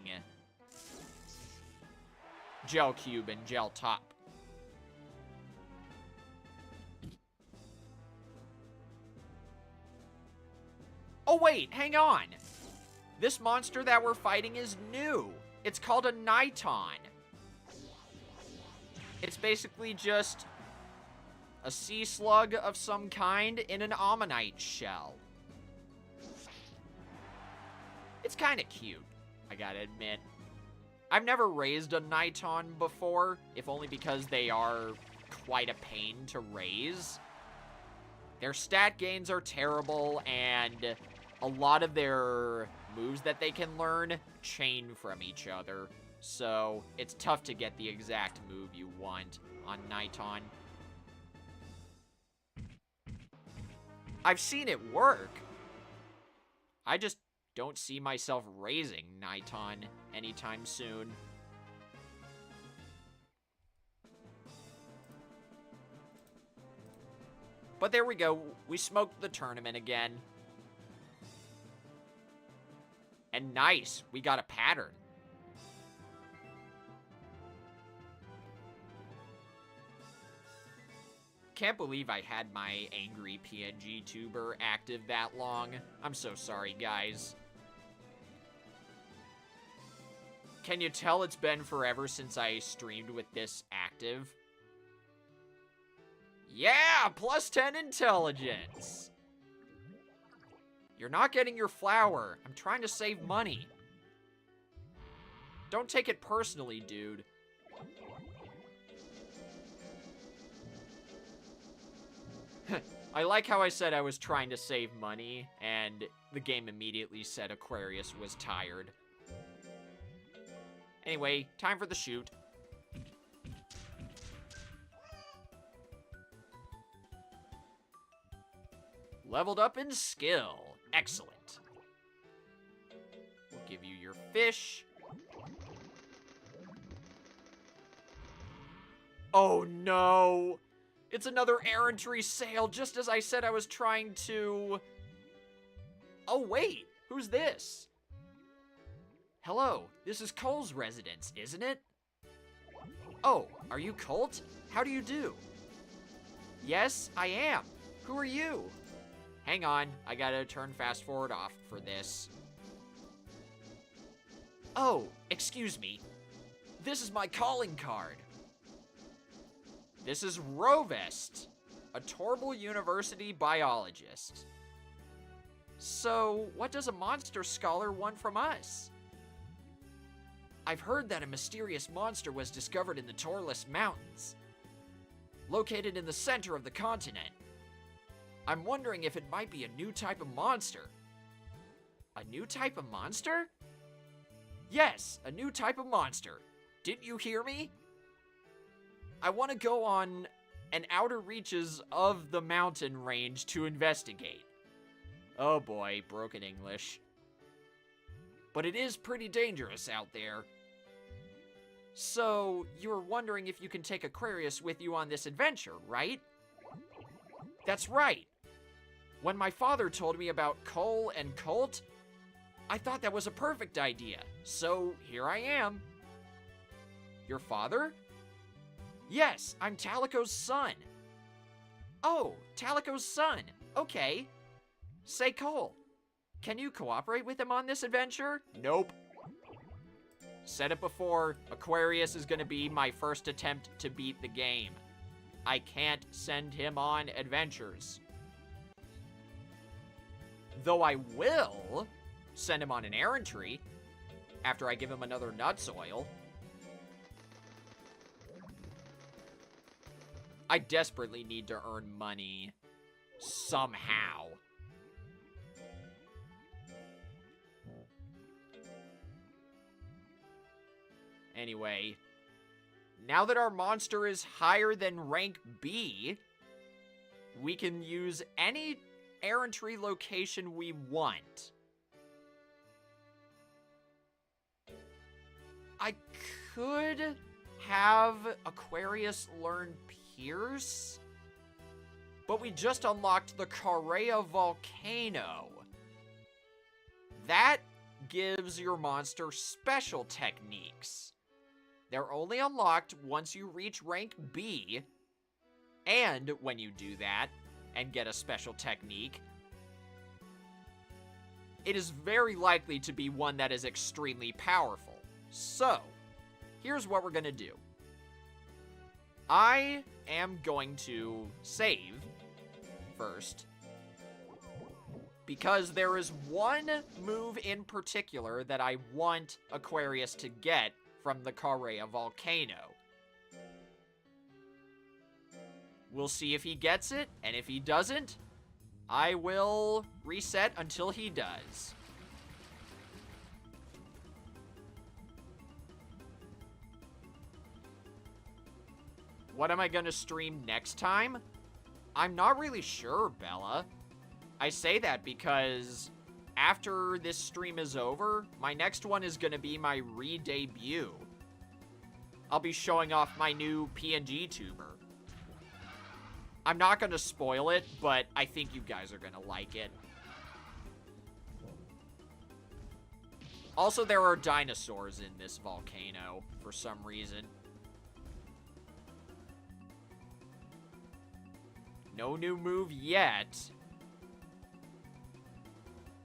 A: Jell Cube and Jell Top. Oh wait, hang on! This monster that we're fighting is new! It's called a Niton. It's basically just a sea slug of some kind in an ammonite shell. It's kind of cute, I gotta admit. I've never raised a Niton before, if only because they are quite a pain to raise. Their stat gains are terrible, and a lot of their moves that they can learn chain from each other. So it's tough to get the exact move you want on Niton. I've seen it work. I just don't see myself raising Niton anytime soon. But there we go. We smoked the tournament again. And nice, we got a pattern. Can't believe I had my angry PNG tuber active that long. I'm so sorry, guys. Can you tell it's been forever since I streamed with this active? Yeah, plus 10 intelligence. You're not getting your flower. I'm trying to save money. Don't take it personally, dude. I like how I said I was trying to save money, and the game immediately said Aquarius was tired. Anyway, time for the shoot. Leveled up in skill. Excellent. We'll give you your fish. Oh no! It's another errantry sale, just as I said I was trying to... Oh wait, who's this? Hello, this is Cole's residence, isn't it? Oh, are you Colt? How do you do? Yes, I am. Who are you? Hang on, I gotta turn fast forward off for this. Oh, excuse me. This is my calling card. This is Rovest, a Torble University biologist. So, what does a monster scholar want from us? I've heard that a mysterious monster was discovered in the Torless Mountains, located in the center of the continent. I'm wondering if it might be a new type of monster. A new type of monster? Yes, a new type of monster. Didn't you hear me? I want to go on an outer reaches of the mountain range to investigate. Oh boy, broken English. But it is pretty dangerous out there. So, you're wondering if you can take Aquarius with you on this adventure, right? That's right. When my father told me about Cole and Colt, I thought that was a perfect idea. So, here I am. Your father? Yes, I'm Talico's son. Oh, Talico's son. Okay. Say, Cole, can you cooperate with him on this adventure? Nope. Said it before, Aquarius is gonna be my first attempt to beat the game. I can't send him on adventures. Though I will send him on an errantry after I give him another nuts oil. I desperately need to earn money somehow. Anyway, now that our monster is higher than rank B, we can use any errantry location we want. I could have Aquarius learn Pierce, but we just unlocked the Correa Volcano. That gives your monster special techniques. They're only unlocked once you reach rank B, and when you do that and get a special technique, it is very likely to be one that is extremely powerful. So, here's what we're gonna do. I am going to save first. because there is one move in particular that I want Aquarius to get from the Correa Volcano. We'll see if he gets it, and if he doesn't, I will reset until he does. What am I gonna stream next time? I'm not really sure, Bella. I say that because after this stream is over, my next one is gonna be my re-debut. I'll be showing off my new PNG tuber. I'm not gonna spoil it, but I think you guys are gonna like it. Also, there are dinosaurs in this volcano for some reason. No new move yet.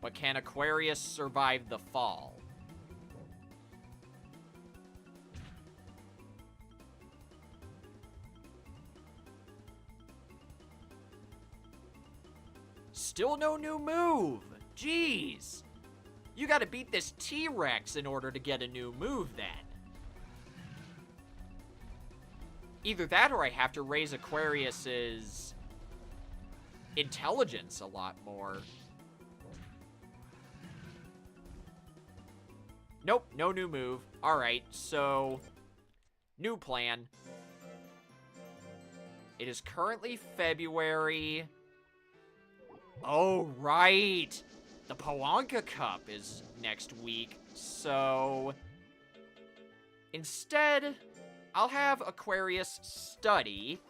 A: But can Aquarius survive the fall? Still no new move. Jeez. You gotta beat this T-Rex in order to get a new move then. Either that or I have to raise Aquarius's intelligence a lot more. Nope, no new move. Alright, so new plan. It is currently February. Oh, right. The Poanka Cup is next week, so instead, I'll have Aquarius study.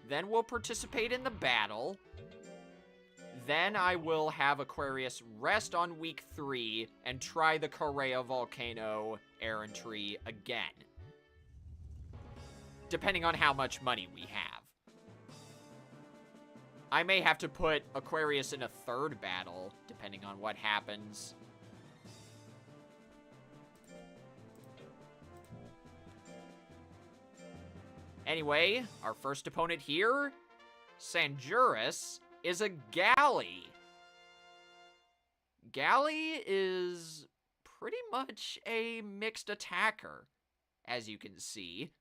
A: Then we'll participate in the battle. Then I will have Aquarius rest on week 3 and try the Correa Volcano errantry again. Depending on how much money we have. I may have to put Aquarius in a 3rd battle, depending on what happens. Anyway, our first opponent here, Sanjuris, is a Galley. Galley is pretty much a mixed attacker, as you can see.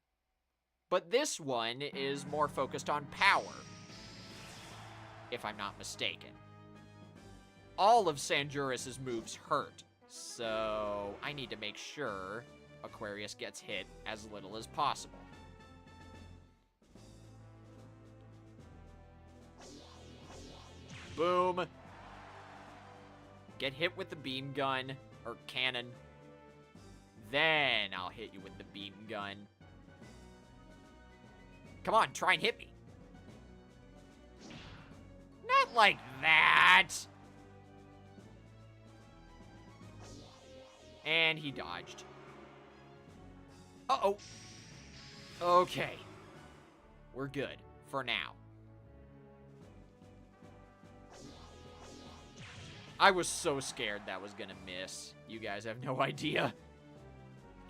A: But this one is more focused on power, if I'm not mistaken. All of Sanjuris' moves hurt, so I need to make sure Aquarius gets hit as little as possible. Boom. Get hit with the beam gun, or cannon. Then I'll hit you with the beam gun. Come on, try and hit me. Not like that. And he dodged. Uh-oh. Okay. We're good for now. I was so scared that was gonna miss. You guys have no idea.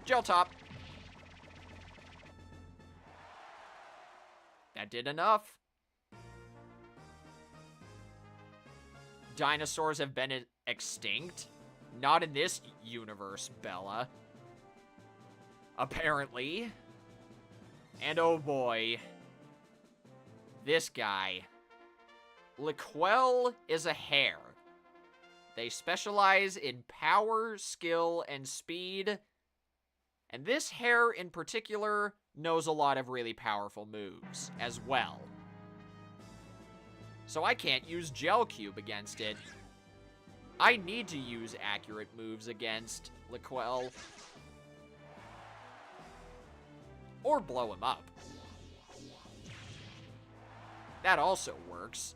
A: Jell top. That did enough. Dinosaurs have been extinct. Not in this universe, Bella. Apparently. And oh boy. This guy. Liquel is a hare. They specialize in power, skill, and speed. And this hare in particular knows a lot of really powerful moves as well. So I can't use Jell Cube against it. I need to use accurate moves against Liquel. Or blow him up. That also works.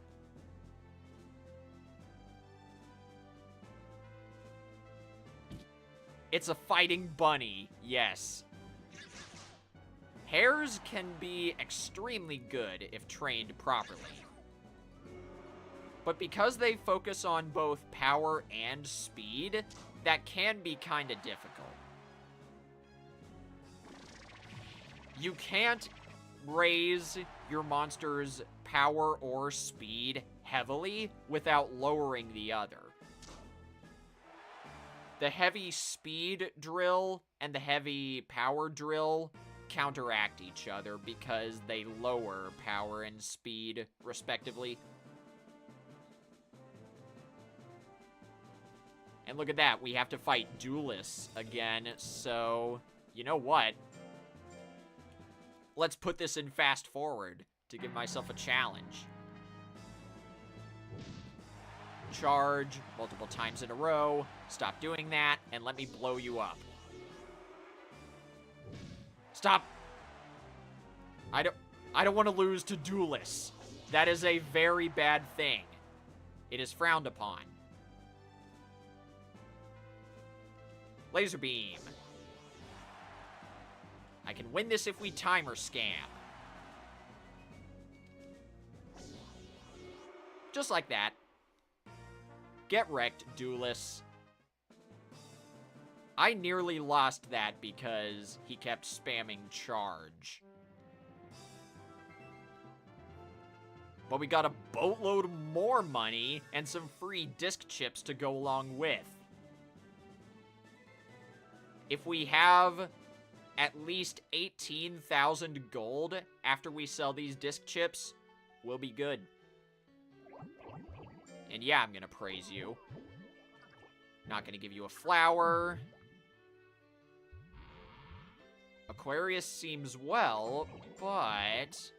A: It's a fighting bunny, yes. Hares can be extremely good if trained properly. But because they focus on both power and speed, that can be kinda difficult. You can't raise your monster's power or speed heavily without lowering the other. The heavy speed drill and the heavy power drill counteract each other because they lower power and speed, respectively. And look at that, we have to fight duelists again, so you know what? Let's put this in fast forward to give myself a challenge. Charge multiple times in a row. Stop doing that, and let me blow you up. Stop. I don't want to lose to duelists. That is a very bad thing. It is frowned upon. Laser beam. I can win this if we timer scam. Just like that. Get wrecked, duelists. I nearly lost that because he kept spamming charge. But we got a boatload more money and some free disc chips to go along with. If we have at least 18,000 gold after we sell these disc chips, we'll be good. And yeah, I'm gonna praise you. Not gonna give you a flower. Aquarius seems well, but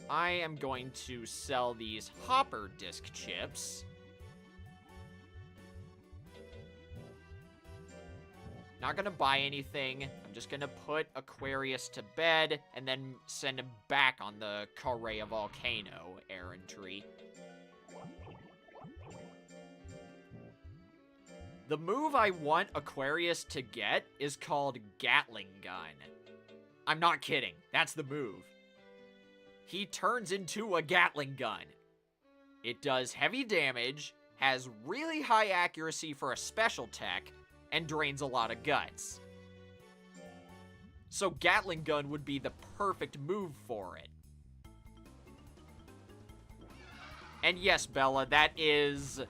A: I am going to sell these hopper disc chips. Not gonna buy anything. I'm just gonna put Aquarius to bed and then send him back on the Correa Volcano errantry. The move I want Aquarius to get is called Gatling Gun. I'm not kidding. That's the move. He turns into a Gatling gun. It does heavy damage, has really high accuracy for a special tech, and drains a lot of guts. So Gatling Gun would be the perfect move for it. And yes, Bella, that is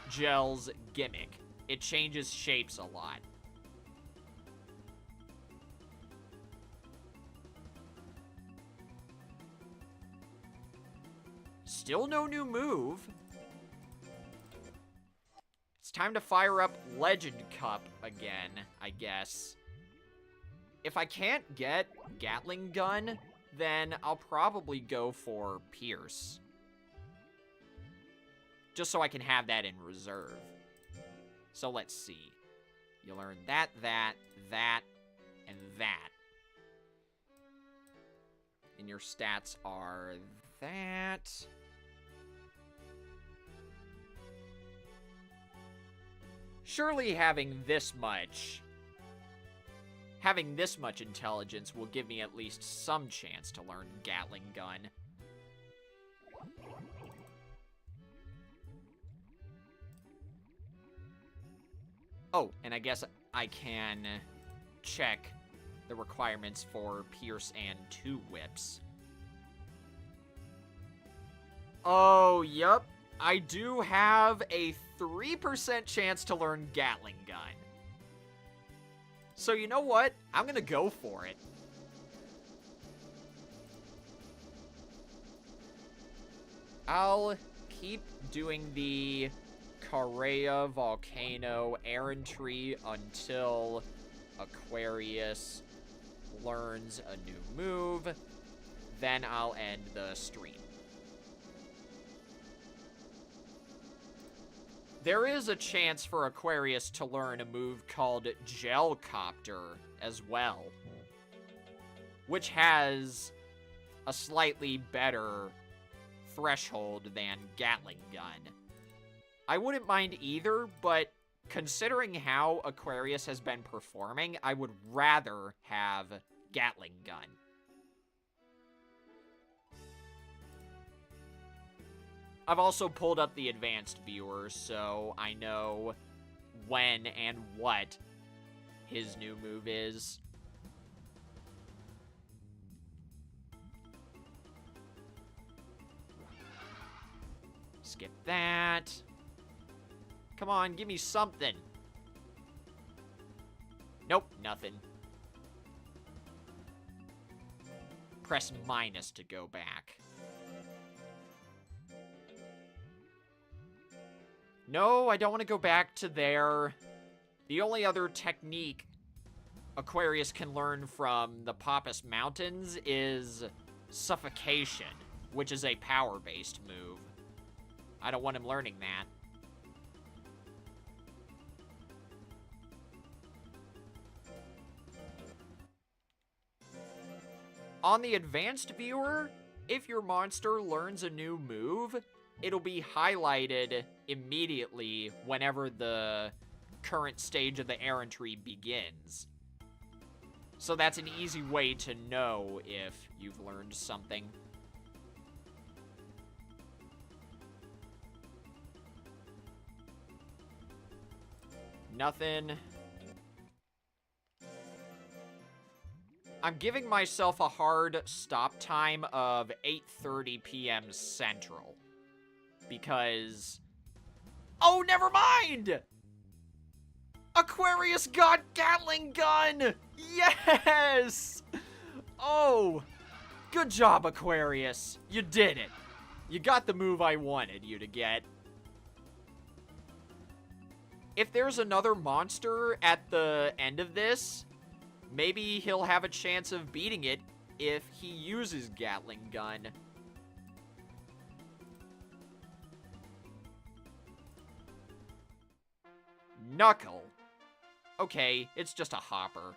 A: Jell's gimmick. It changes shapes a lot. Still no new move. It's time to fire up Legend Cup again, I guess. If I can't get Gatling Gun, then I'll probably go for Pierce. Just so I can have that in reserve. So let's see. You learn that, and that. And your stats are that. Surely having this much intelligence will give me at least some chance to learn Gatling Gun. Oh, and I guess I can check the requirements for Pierce and 2 whips. Oh, yup. I do have a 3% chance to learn Gatling Gun. So you know what? I'm gonna go for it. I'll keep doing the Correa Volcano errantry until Aquarius learns a new move. Then I'll end the stream. There is a chance for Aquarius to learn a move called Jell as well, which has a slightly better threshold than Gatling Gun. I wouldn't mind either, but considering how Aquarius has been performing, I would rather have Gatling Gun. I've also pulled up the advanced viewer, so I know when and what his new move is. Skip that. Come on, give me something. Nope, nothing. Press minus to go back. No, I don't want to go back to there. The only other technique Aquarius can learn from the Pappas Mountains is suffocation, which is a power-based move. I don't want him learning that. On the advanced viewer, if your monster learns a new move, it'll be highlighted immediately whenever the current stage of the errantry begins. So that's an easy way to know if you've learned something. Nothing. I'm giving myself a hard stop time of 8:30 p.m. Central. Because... Oh, never mind! Aquarius got Gatling gun! Yes! Oh, good job, Aquarius. You did it. You got the move I wanted you to get. If there's another monster at the end of this, maybe he'll have a chance of beating it if he uses Gatling gun. Knuckle. Okay, it's just a hopper.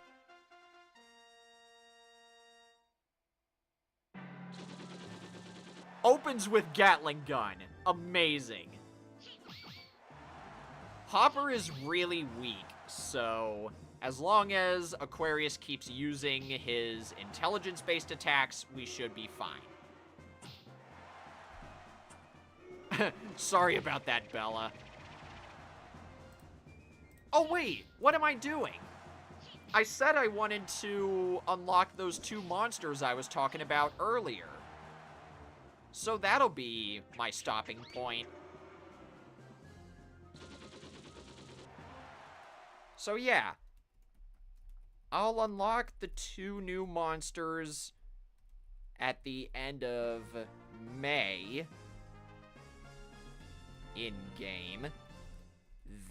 A: Opens with Gatling gun. Amazing. Hopper is really weak, so as long as Aquarius keeps using his intelligence-based attacks, we should be fine. Sorry about that, Bella. Oh, wait, what am I doing? I said I wanted to unlock those two monsters I was talking about earlier. So that'll be my stopping point. So yeah, I'll unlock the two new monsters at the end of May in-game.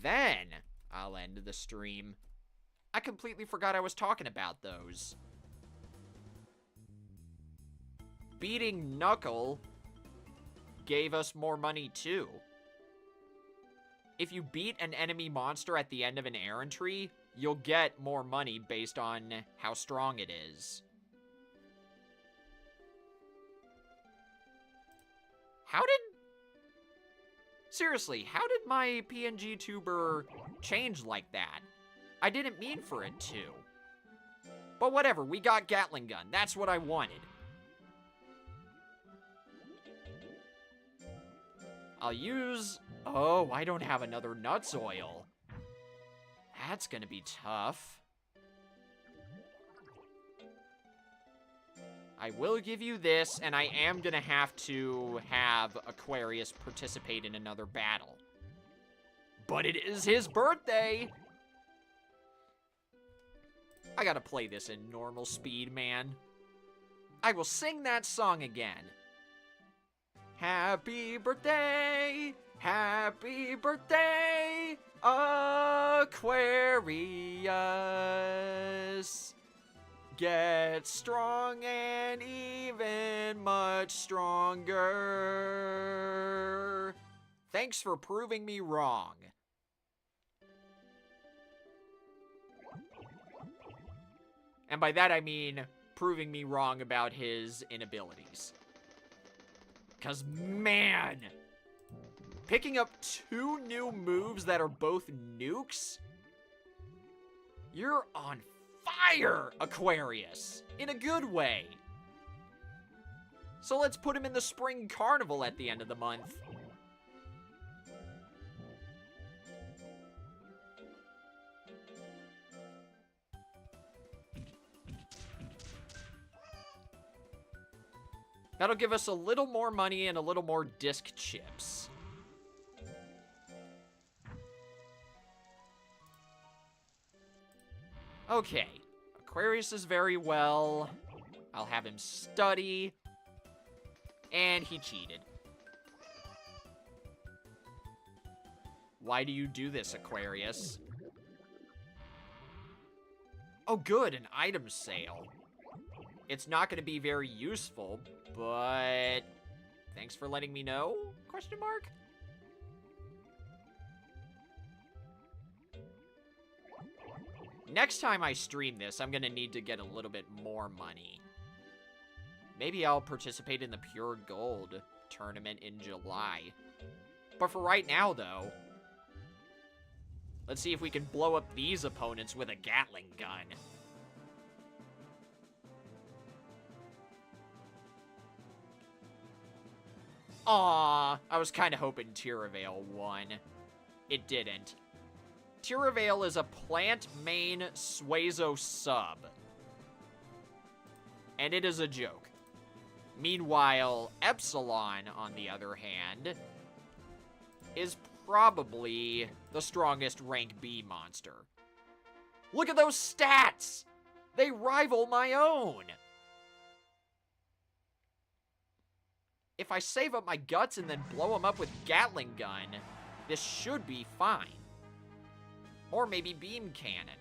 A: Then I'll end the stream. I completely forgot I was talking about those. Beating Knuckle gave us more money too. If you beat an enemy monster at the end of an errantry, you'll get more money based on how strong it is. Seriously, how did my PNG tuber change like that? I didn't mean for it to. But whatever, we got Gatling gun. That's what I wanted. I'll use... Oh, I don't have another nuts oil. That's gonna be tough. I will give you this, and I am gonna have to have Aquarius participate in another battle. But it is his birthday! I gotta play this in normal speed, man. I will sing that song again. Happy birthday! Happy birthday, Aquarius! Get strong and even much stronger. Thanks for proving me wrong. And by that I mean proving me wrong about his inabilities. 'Cause man, picking up two new moves that are both nukes? You're on fire, Aquarius! In a good way. So let's put him in the Spring Carnival at the end of the month. That'll give us a little more money and a little more disc chips. Okay. Aquarius is very well. I'll have him study. And he cheated. Why do you do this, Aquarius? Oh, good, an item sale. It's not going to be very useful, but thanks for letting me know? Question mark? Next time I stream this, I'm going to need to get a little bit more money. Maybe I'll participate in the Pure Gold tournament in July. But for right now, though, let's see if we can blow up these opponents with a Gatling gun. Aw, I was kind of hoping Tiravale won. It didn't. Tiravale is a plant main Suezo sub. And it is a joke. Meanwhile, Epsilon, on the other hand, is probably the strongest rank B monster. Look at those stats! They rival my own! If I save up my guts and then blow them up with Gatling gun, this should be fine. Or maybe beam cannon.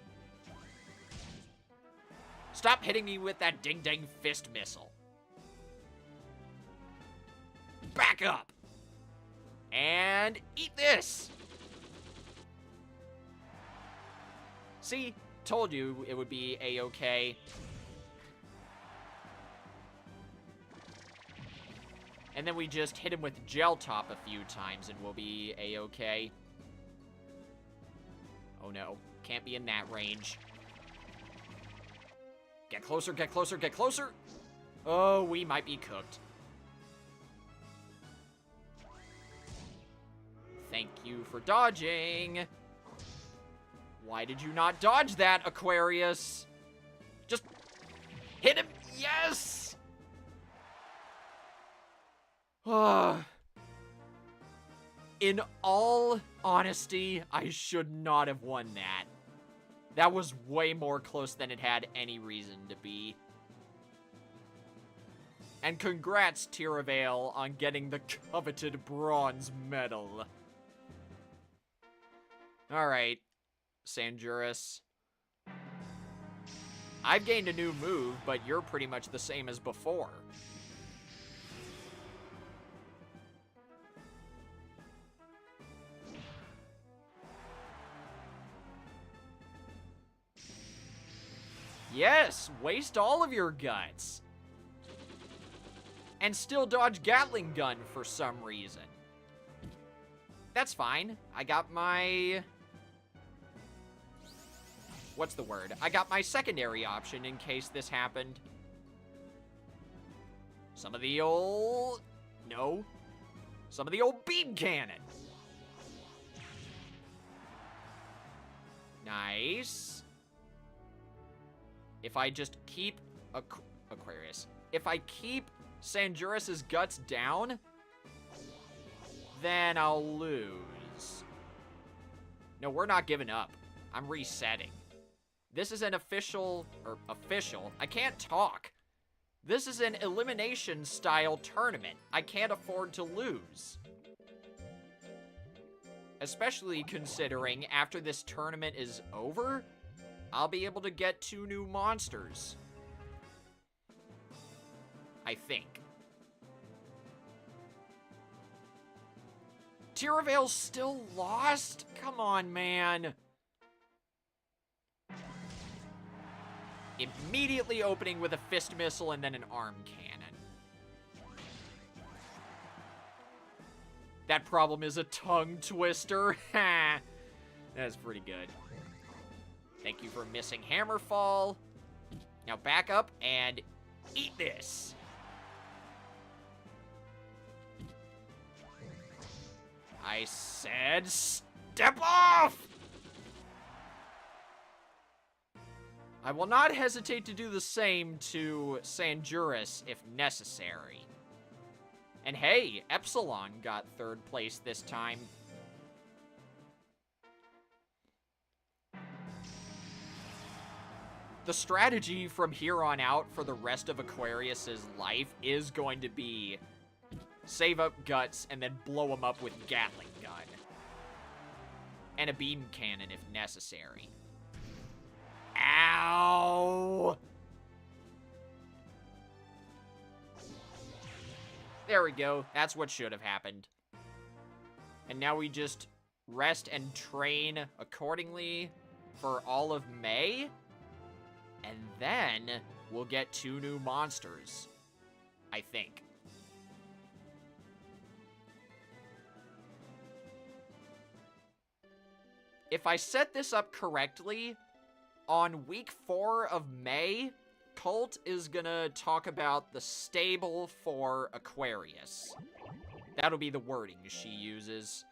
A: Stop hitting me with that ding-dang fist missile. Back up! And eat this! See? Told you it would be a-okay. And then we just hit him with Jell top a few times and we'll be a-okay. Oh no, can't be in that range. Get closer, get closer, get closer! Oh, we might be cooked. Thank you for dodging. Why did you not dodge that, Aquarius? Just hit him. Yes! In all honesty, I should not have won that. That was way more close than it had any reason to be. And congrats, Tiravale, on getting the coveted bronze medal. Alright, Sanjuris. I've gained a new move, but you're pretty much the same as before. Yes, waste all of your guts. And still dodge Gatling gun for some reason. That's fine. I got my... What's the word? I got my secondary option in case this happened. Some of the old... No. Some of the old beam cannon. Nice. If I just keep... Aquarius. If I keep Sanjuris' guts down, then I'll lose. No, we're not giving up. I'm resetting. This is an official... I can't talk. This is an elimination-style tournament. I can't afford to lose. Especially considering after this tournament is over, I'll be able to get 2 new monsters. I think. Tiravale's still lost? Come on, man. Immediately opening with a fist missile and then an arm cannon. That problem is a tongue twister. Ha! That's pretty good. Thank you for missing Hammerfall. Now back up and eat this. I said step off! I will not hesitate to do the same to Sanjuris if necessary. And hey, Epsilon got 3rd place this time. the strategy from here on out for the rest of Aquarius's life is going to be save up guts and then blow them up with Gatling gun. And a beam cannon if necessary. Ow! There we go. That's what should have happened. And now we just rest and train accordingly for all of May. And then we'll get 2 new monsters. I think. If I set this up correctly, on week 4 of May, Colt is gonna talk about the stable for Aquarius. That'll be the wording she uses.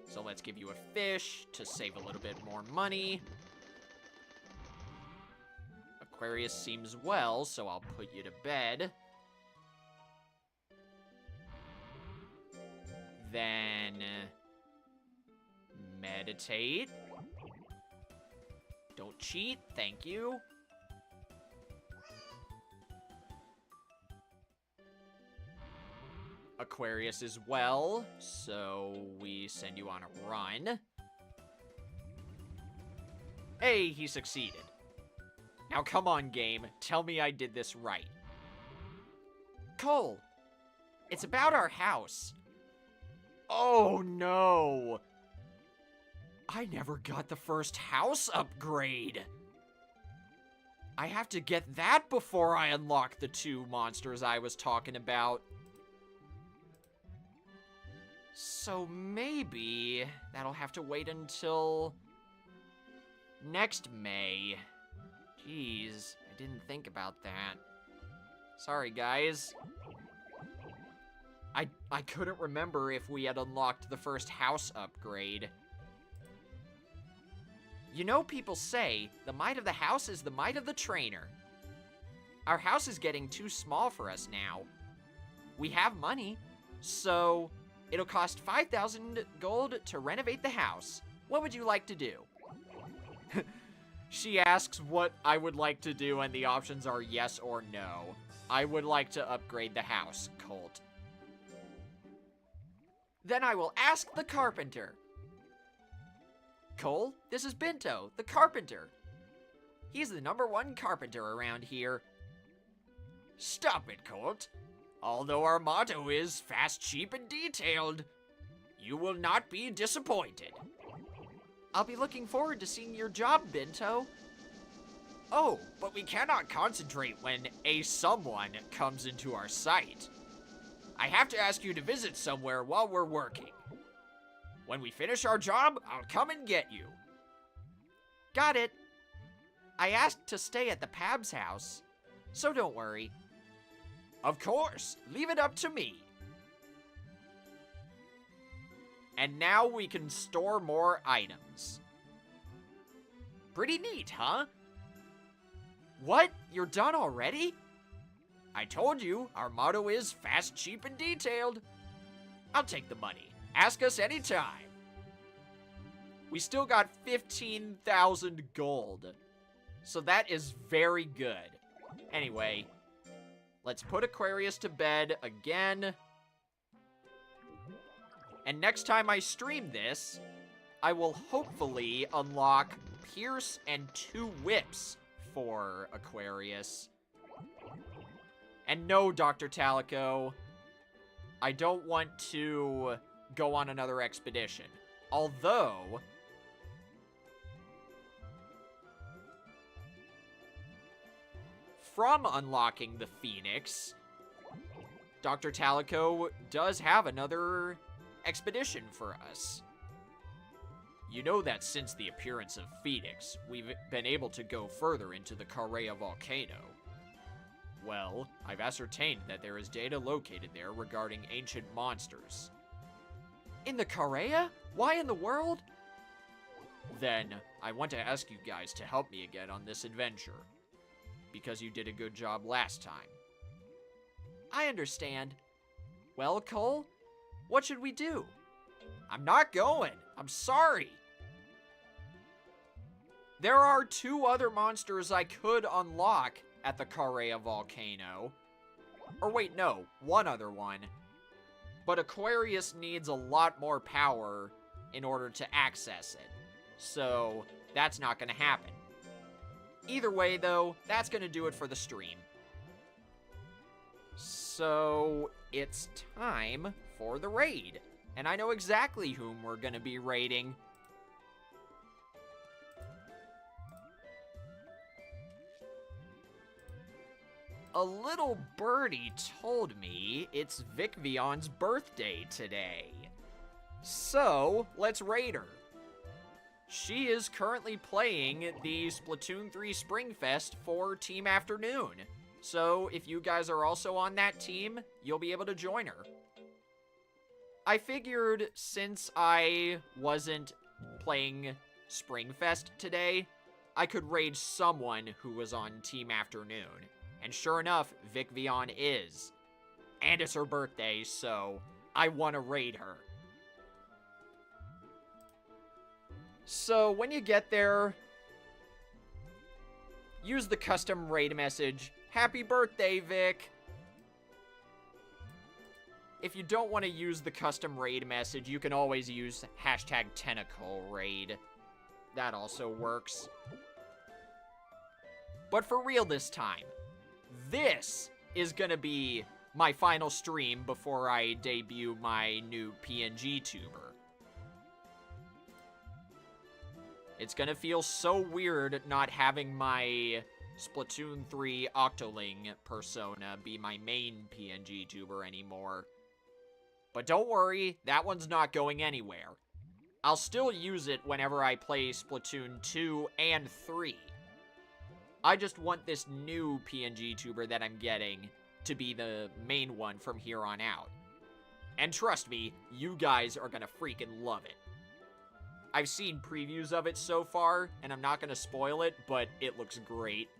A: So let's give you a fish to save a little bit more money. Aquarius seems well, so I'll put you to bed. Then meditate. Don't cheat, thank you. Aquarius is well, so we send you on a run. Hey, he succeeded. Now come on, game. Tell me I did this right. Cole, it's about our house. Oh, no. I never got the first house upgrade. I have to get that before I unlock the 2 monsters I was talking about. So maybe that'll have to wait until next May. Jeez, I didn't think about that. Sorry, guys. I couldn't remember if we had unlocked the first house upgrade. You know, people say, the might of the house is the might of the trainer. Our house is getting too small for us now. We have money, so it'll cost 5,000 gold to renovate the house. What would you like to do? She asks what I would like to do, and the options are yes or no. I would like to upgrade the house, Colt. Then I will ask the carpenter. Cole, this is Binto, the carpenter. He's the #1 carpenter around here. Stop it, Colt. Although our motto is fast, cheap, and detailed, you will not be disappointed. I'll be looking forward to seeing your job, Binto. Oh, but we cannot concentrate when a someone comes into our sight. I have to ask you to visit somewhere while we're working. When we finish our job, I'll come and get you. Got it. I asked to stay at the Pab's house, so don't worry. Of course, leave it up to me. And now we can store more items. Pretty neat, huh? What? You're done already? I told you, our motto is fast, cheap, and detailed. I'll take the money. Ask us anytime. We still got 15,000 gold. So that is very good. Anyway, let's put Aquarius to bed again. And next time I stream this, I will hopefully unlock Pierce and 2 whips for Aquarius. And no, Dr. Talico, I don't want to go on another expedition. Although, from unlocking the Phoenix, Dr. Talico does have another expedition for us. You know that since the appearance of Phoenix, we've been able to go further into the Correa volcano. Well, I've ascertained that there is data located there regarding ancient monsters. In the Correa? Why in the world? Then, I want to ask you guys to help me again on this adventure. Because you did a good job last time. I understand. Well, Cole, what should we do? I'm not going. I'm sorry. There are 2 other monsters I could unlock at the Karea volcano. Or wait, no, 1 other one. But Aquarius needs a lot more power in order to access it. So, that's not going to happen. Either way, though, that's going to do it for the stream. So, it's time for the raid. And I know exactly whom we're going to be raiding. A little birdie told me it's Vic Vion's birthday today. So, let's raid her. She is currently playing the Splatoon 3 Springfest for Team Afternoon. So, if you guys are also on that team, you'll be able to join her. I figured since I wasn't playing Springfest today, I could raid someone who was on Team Afternoon. And sure enough, Vic Vion is. And it's her birthday, so I want to raid her. So when you get there, use the custom raid message, "Happy birthday, Vic." If you don't want to use the custom raid message, you can always use #tentacle_raid. That also works. But for real this time, this is gonna be my final stream before I debut my new PNG tuber. It's gonna feel so weird not having my Splatoon 3 Octoling persona be my main PNG tuber anymore. But don't worry, that one's not going anywhere. I'll still use it whenever I play Splatoon 2 and 3. I just want this new PNG tuber that I'm getting to be the main one from here on out. And trust me, you guys are gonna freaking love it. I've seen previews of it so far, and I'm not gonna spoil it, but it looks great.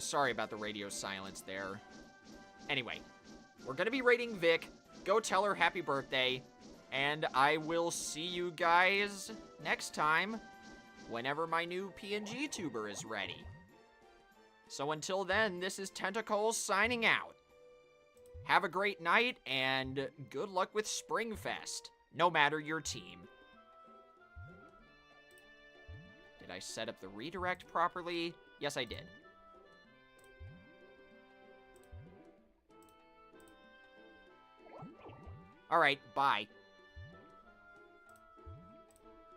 A: Sorry about the radio silence there. Anyway, we're gonna be raiding Vic. Go tell her happy birthday. And I will see you guys next time, whenever my new PNG tuber is ready. So until then, this is Tentacles signing out. Have a great night, and good luck with Springfest, no matter your team. Did I set up the redirect properly? Yes, I did. Alright, bye.